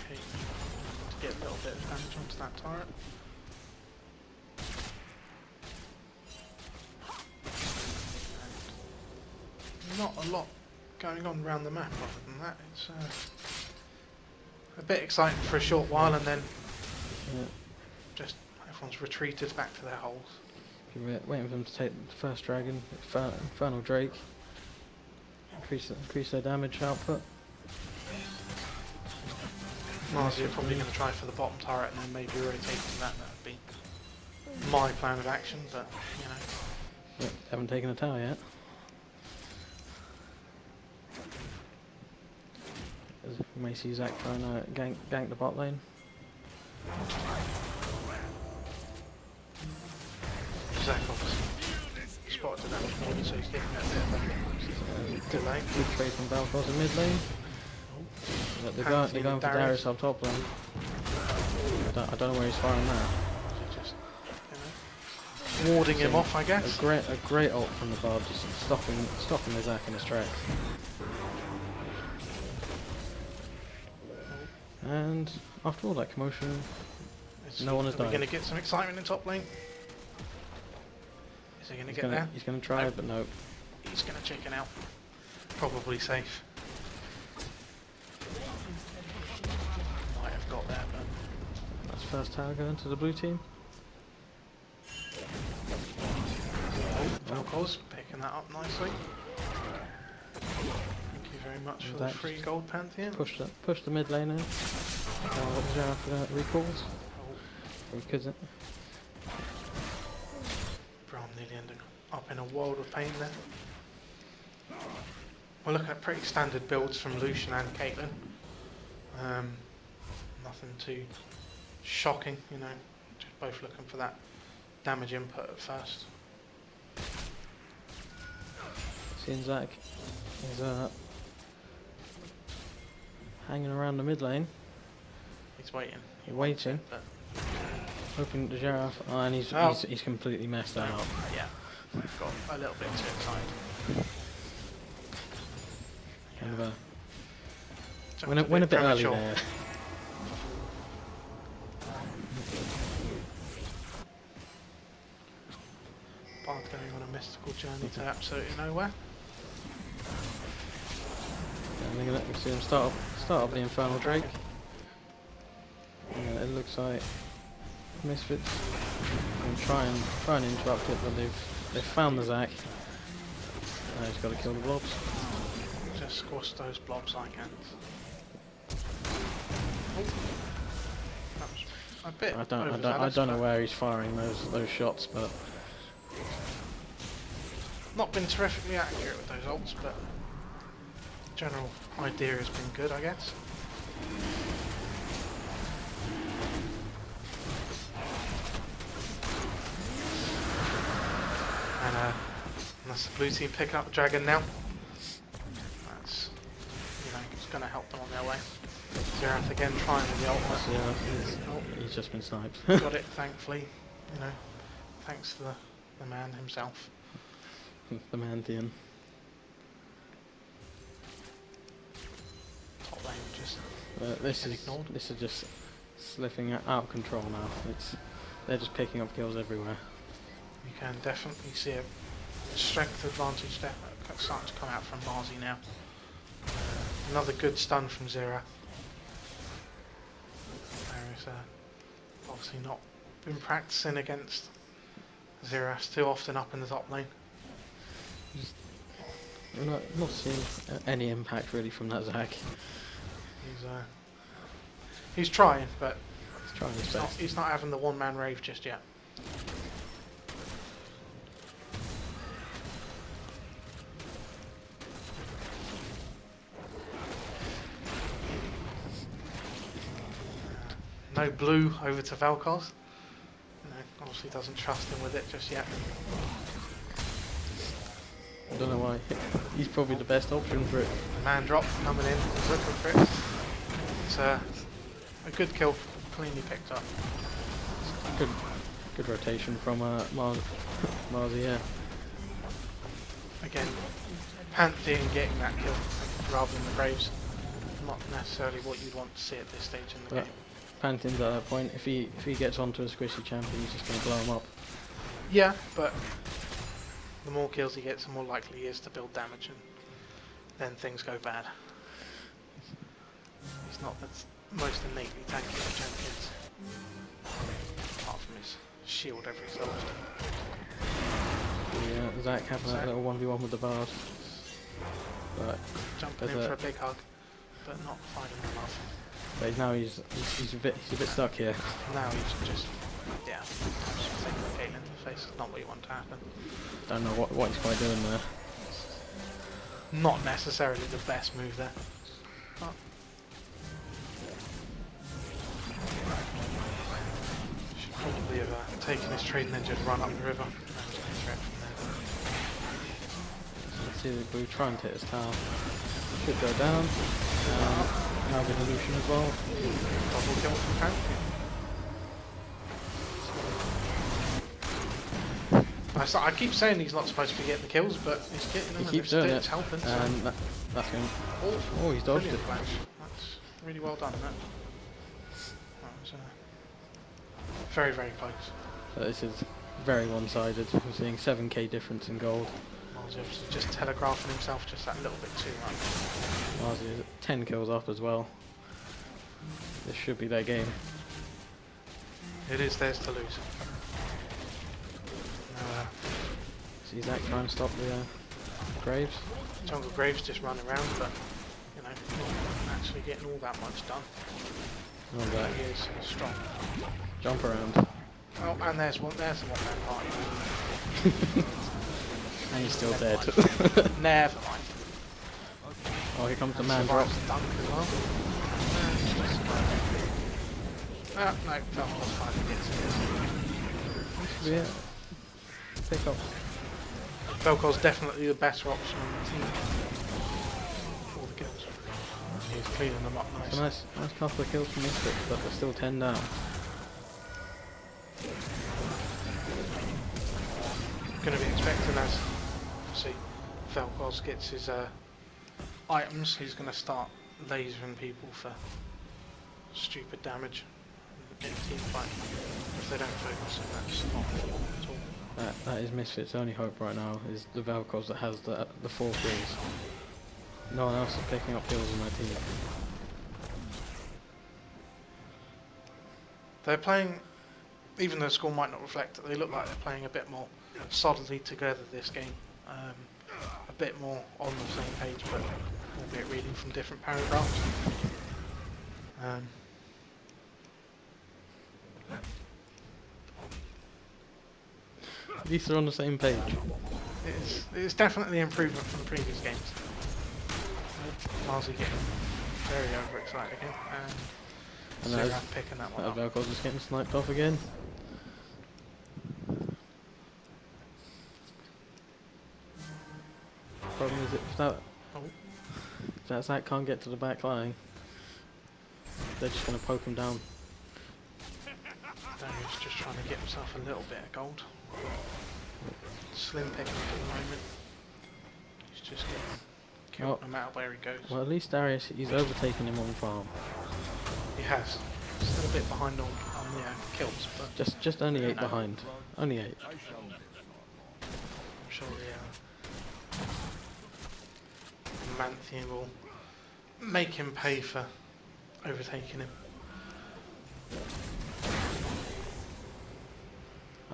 Okay. To get a little bit of damage onto that turret. And not a lot going on around the map other than that. It's a bit exciting for a short while, and then Yeah. just everyone's retreated back to their holes. You're waiting for them to take the first dragon, Infernal Drake. Increase their damage output. Marzi are probably going to try for the bottom turret and then maybe rotate to that. That would be my plan of action, but you know. Yeah, haven't taken a tower yet. As you may see Zach trying to gank the bot lane. Zach obviously spotted the damage maybe, so he's getting a bit of a delay. Good trade from Balcos in mid lane. But they're going for Darius up top lane. I don't know where he's firing that. Just, you know, warding him off, I guess. A great ult from the bard, just stopping the Zach in his tracks. And after all that commotion, no one has died. Are we going to get some excitement in top lane? Is he going to get there? He's going to try, but no. He's going to chicken out. Probably safe. Might have got there, but That's first tower going to the blue team. Falcos picking that up nicely. Thank you very much for the free gold Pantheon. Push the mid lane in. What was there after recalls? Or he couldn't. Braum nearly ended up in a world of pain there. We're looking at pretty standard builds from Lucian and Caitlyn. Nothing too shocking, you know. Just both looking for that damage input at first. Seeing Zach is hanging around the mid lane. He's waiting. Waiting. But Hoping the giraffe. Oh, and he's completely messed that up. yeah, got a little bit too excited. Kind of Jumped went a bit early premature. there. Bard going on a mystical journey to absolutely nowhere. And they're gonna see him start up the Infernal Drake. Yeah, it looks like Misfits and try and interrupt it, but they've found the Zac. Now he's got to kill the blobs. Just squash those blobs like ants. That was a bit I don't overzealous, know but where he's firing those shots, but not been terrifically accurate with those ults, but the general idea has been good, I guess. And unless the blue team pick up the dragon now, that's, you know, it's going to help them on their way. Xerath again trying with the ultimate. yeah, he's just been sniped. Got it, thankfully. You know, thanks to the man himself. The Manthean. Top lane just This getting is ignored. this is just slipping out of control now. They're just picking up kills everywhere. You can definitely see a strength advantage there starting to come out from Marzi now. Another good stun from Xerath. There is obviously not been practicing against Xerath too often up in the top lane. Not seeing any impact really from that Zac. He's trying, but He's trying his best. he's not having the one-man rave just yet. No blue over to Valkos. No, obviously doesn't trust him with it just yet. I don't know why. He's probably the best option for it. Man drop coming in, he's looking for it. It's a good kill, cleanly picked up. Good rotation from Marzi, yeah. Again, Pantheon getting that kill rather than the Graves. Not necessarily what you'd want to see at this stage in the But game. Pantheon's at that point. If he gets onto a squishy champion, he's just going to blow him up. Yeah, but the more kills he gets, the more likely he is to build damage. And then things go bad. He's not the most innately tanky of champions, apart from his shield every so often. Yeah, Zach having that little 1v1 with the bard. But Jumping in for a big hug, but not finding enough. but now he's a bit stuck here. Now he's just taking the Caitlyn to the face. It's not what you want to happen. Don't know what he's quite doing there. Not necessarily the best move there. But should probably have taken his trade and then just run up the river. And just go straight from there. Let's see the blue trying to hit his tower. Should go down. Now with illusion as well. Double kill from Frank. I keep saying he's not supposed to be getting the kills, but he's getting them. He keeps doing it. It's helping. So. And that's him. Oh, he's dodged it. Flash. That's really well done. That was very, very close. So this is very one-sided. We're seeing 7k difference in gold. Marzi obviously just telegraphing himself just that little bit too much. Marzi is 10 kills up as well. This should be their game. It is theirs to lose. See Zach trying to stop the Graves. Jungle Graves just running around, but you know, not actually getting all that much done. On that. He is strong. Jump around. Oh, and there's one man party. And he's still dead. Never mind. Oh, here comes the And man drop. survives the dunk as well. No, Falcon's finally gets it. Yeah. Pick up. Velkor's definitely the better option on the team for the kills. He's cleaning them up It's a nice. nice couple of kills from Misfits, but they're still 10 down. Going to be expecting as, obviously, Velkos gets his items, he's going to start lasering people for stupid damage in a team fight. If they don't focus, and that's not what at all. That is Misfits' only hope right now, is the Velkos that has the 4 kills. No one else is picking up kills in their team. They're playing, even though the score might not reflect it, they look like they're playing a bit more solidly together this game. A bit more on the same page, but albeit reading from different paragraphs. At least they're on the same page. It's definitely improvement from previous games. Marzi getting very overexcited again, and Sarah picking that one up. Velkos is getting sniped off again. Problem is if that Zach can't get to the back line, they're just going to poke him down. Daniel's just trying to get himself a little bit of gold. Slim picking at the moment. He's just getting killed no matter where he goes. Well, at least Darius, he's overtaken him on farm. He has. Still a bit behind on the kills, but Just only 8 behind. Only 8. I'm sure the Manthian will make him pay for overtaking him.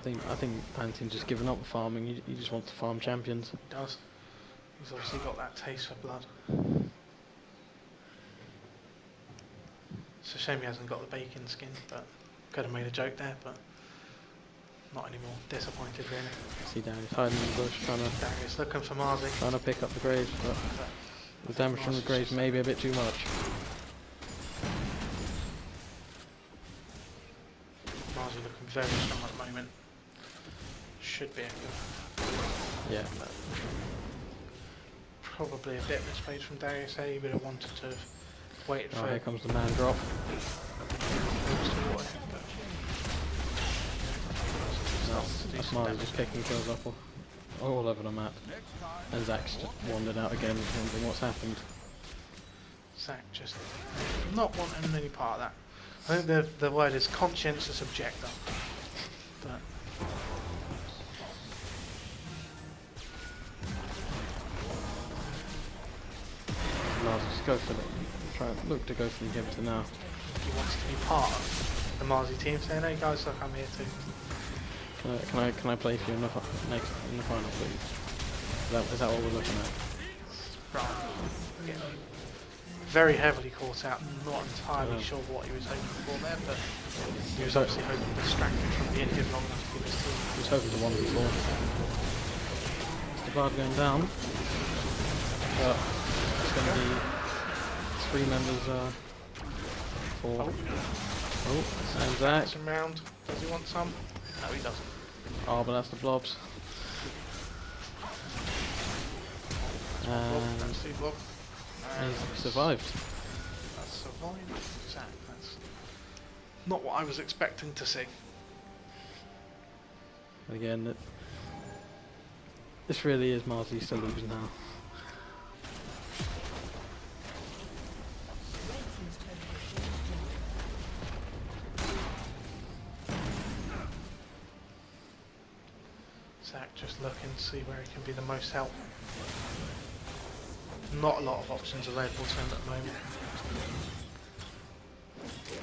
I think Pantheon's just given up farming. He just wants to farm champions. He does. He's obviously got that taste for blood. It's a shame he hasn't got the bacon skin, but could have made a joke there, but not anymore. Disappointed really. See Darius hiding in the bush, Darius looking for Marzi. trying to pick up the Graves, but the damage from the Graves may be a bit too much. Marzi looking very strong at the moment. Should be a good. Yeah. Probably a bit misplaced from Darius here. He would have wanted to have waited Oh, for here comes the man drop. That's Marley just picking kills up all over the map. And Zach's just wandered out again, wondering what's happened. Zach just not wanting any part of that. I think the word is conscientious objector. But go for the look to go for the inhibitor now. He wants to be part of the Marzi team, saying, "Hey guys, look, I'm here too." Can I play for you in the final, please? Is that what we're looking at? Right. Yeah. Very heavily caught out. Not entirely sure what he was hoping for there, but he was obviously hoping to distract him from being here long enough to give his team. He was hoping to 1v4. The Bard going down. But it's going to be 3 members. 4. Oh, and Zach. Some round. Does he want some? No, he doesn't. Oh, but that's the blobs. And That's the blob. he survived. That's survived. Zach, that's not what I was expecting to see. Again, this really is Marzi's to lose now. Red team's turret has been destroyed. Zach just looking to see where he can be the most help. Not a lot of options available to him at the moment.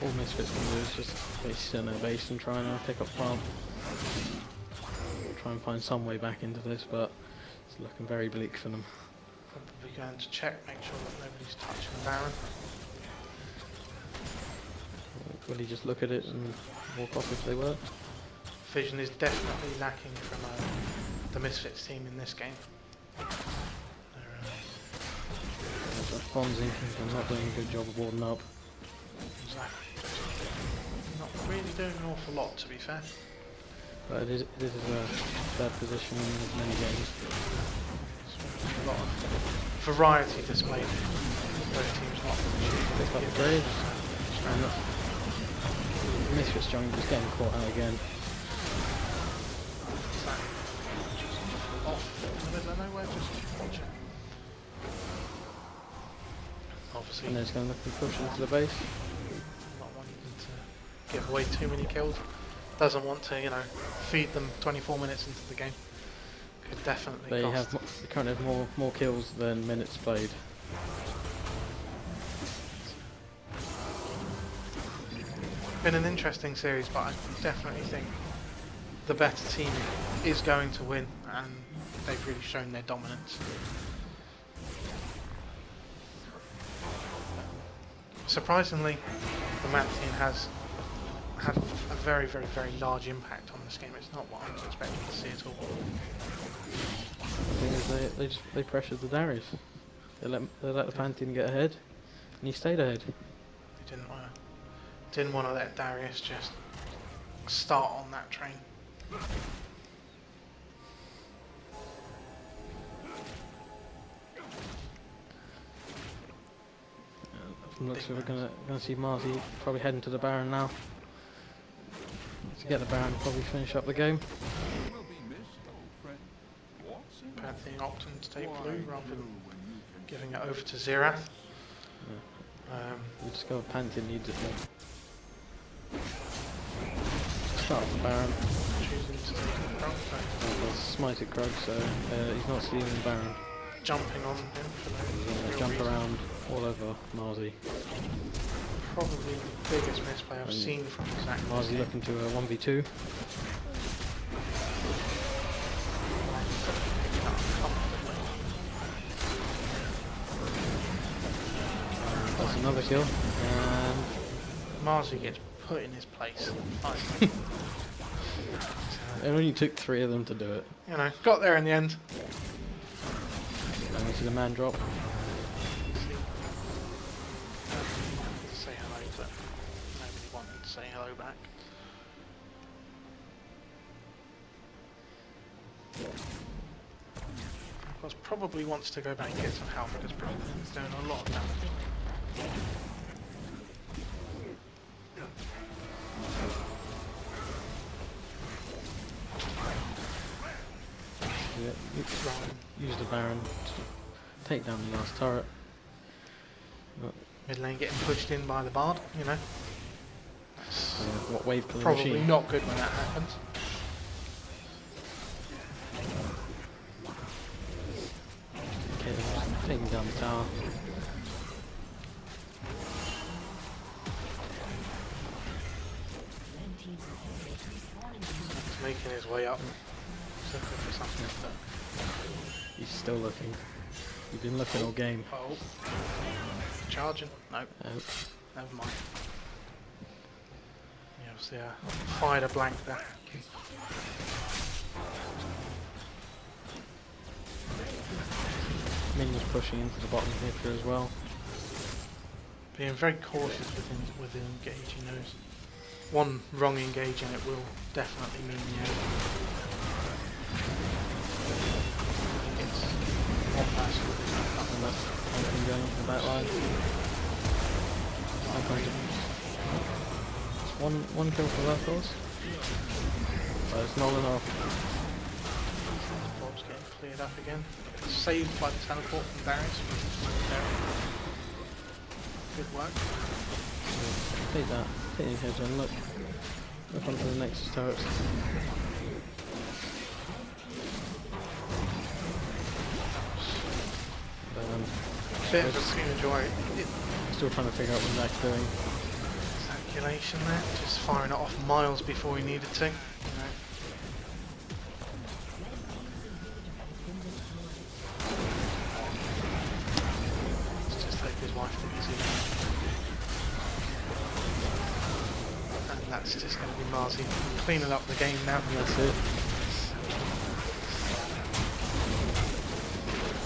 All Misfits can do is just base in their base and try and pick up farm. Try and find some way back into this, but it's looking very bleak for them. Probably going to check, make sure that nobody's touching the Baron. Will he just look at it and walk off if they were? Vision is definitely lacking from the Misfits team in this game. Fonzie is not doing a good job of warding up. Zach not really doing an awful lot, to be fair. But it is a bad position in many games. A lot of variety displayed. Both teams not Picked up the Graves. And Misfits jungler's getting caught out again. Zach just off in the middle of nowhere, just watching. Obviously, And they're just going to look and push into the base. not wanting to give away too many kills. Doesn't want to, feed them 24 minutes into the game. Could definitely They cost. they currently have more kills than minutes played. Been an interesting series, but I definitely think the better team is going to win, and they've really shown their dominance. Surprisingly, the map team has had a very, very, very large impact on this game. It's not what I was expecting to see at all. The thing is, they pressured the Darius. They let the Pantheon get ahead, and he stayed ahead. They didn't want to let Darius just start on that train. Looks like we're gonna see Marzi probably heading to the Baron now. To get the Baron, probably finish up the game. Pantheon opting to take blue rather than giving it over to Xerath. We discovered Pantheon needs it though. Start the Baron. Choosing to take the front, so Smite at Krug, so he's not stealing the Baron. jumping on him for no He's real jump reason. around all over Marzi. Probably the biggest misplay I've And seen from Zach. Marzi looking to a 1v2. That's another kill. And Marzi gets put in his place. Finally. it only took 3 of them to do it. Got there in the end. And we see the man drop. Say hello, but nobody wanted to say hello back. Of course, probably wants to go back and get some help because probably he's doing a lot of damage. Yeah, use the Baron to take down the last turret. Mid lane getting pushed in by the Bard, That's What wave for the probably machine? not good when that happens. Okay, taking down the tower. up. He's looking for something. He's still looking. You've been looking all game. Oh, charging. No, Oh, never mind. Yeah, obviously fired a blank there. Minions pushing into the bottom here as well. Being very cautious with engaging those. One wrong engage and it will definitely mean the end. It's one person with his back up. And that's something going into the back line. It's one kill for Lurkos. But it's not enough. Bob's getting cleared up again. Saved by the teleport from Darius. Good work. Take that. Take your head and look. Look onto the Nexus turrets. Bit of a screen joy. Still trying to figure out what Zach's doing. Calculation there, just firing it off miles before he needed to. You know. Let's just hope his wife didn't see that. And that's just going to be Marzi cleaning up the game now. And that's it.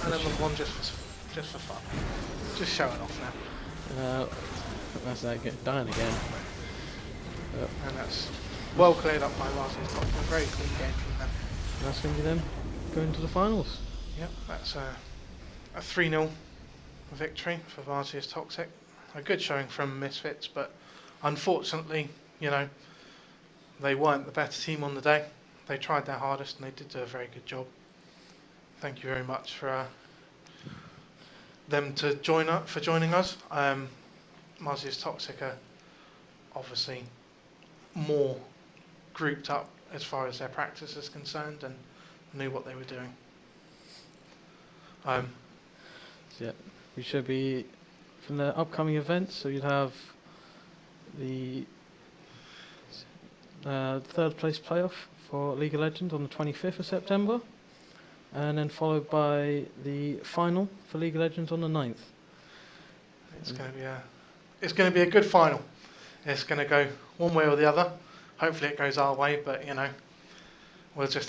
Another one just for fun. Just showing off now. That's that dying again. And that's well cleared up by Marzi. It's got a very clean game from them. That's going to be them going to the finals. Yep, that's a 3-0 victory for Varsia's Toxic. A good showing from Misfits, but unfortunately, you know, they weren't the better team on the day. They tried their hardest and they did do a very good job. Thank you very much for them to joining us. Marzia's Toxic are obviously more grouped up as far as their practice is concerned and knew what they were doing. So yeah, we should be from the upcoming events. So you'd have the third place playoff for League of Legends on the 25th of September, and then followed by the final for League of Legends on the 9th. It's going to be a good final. It's going to go one way or the other. Hopefully it goes our way, but you know, we'll just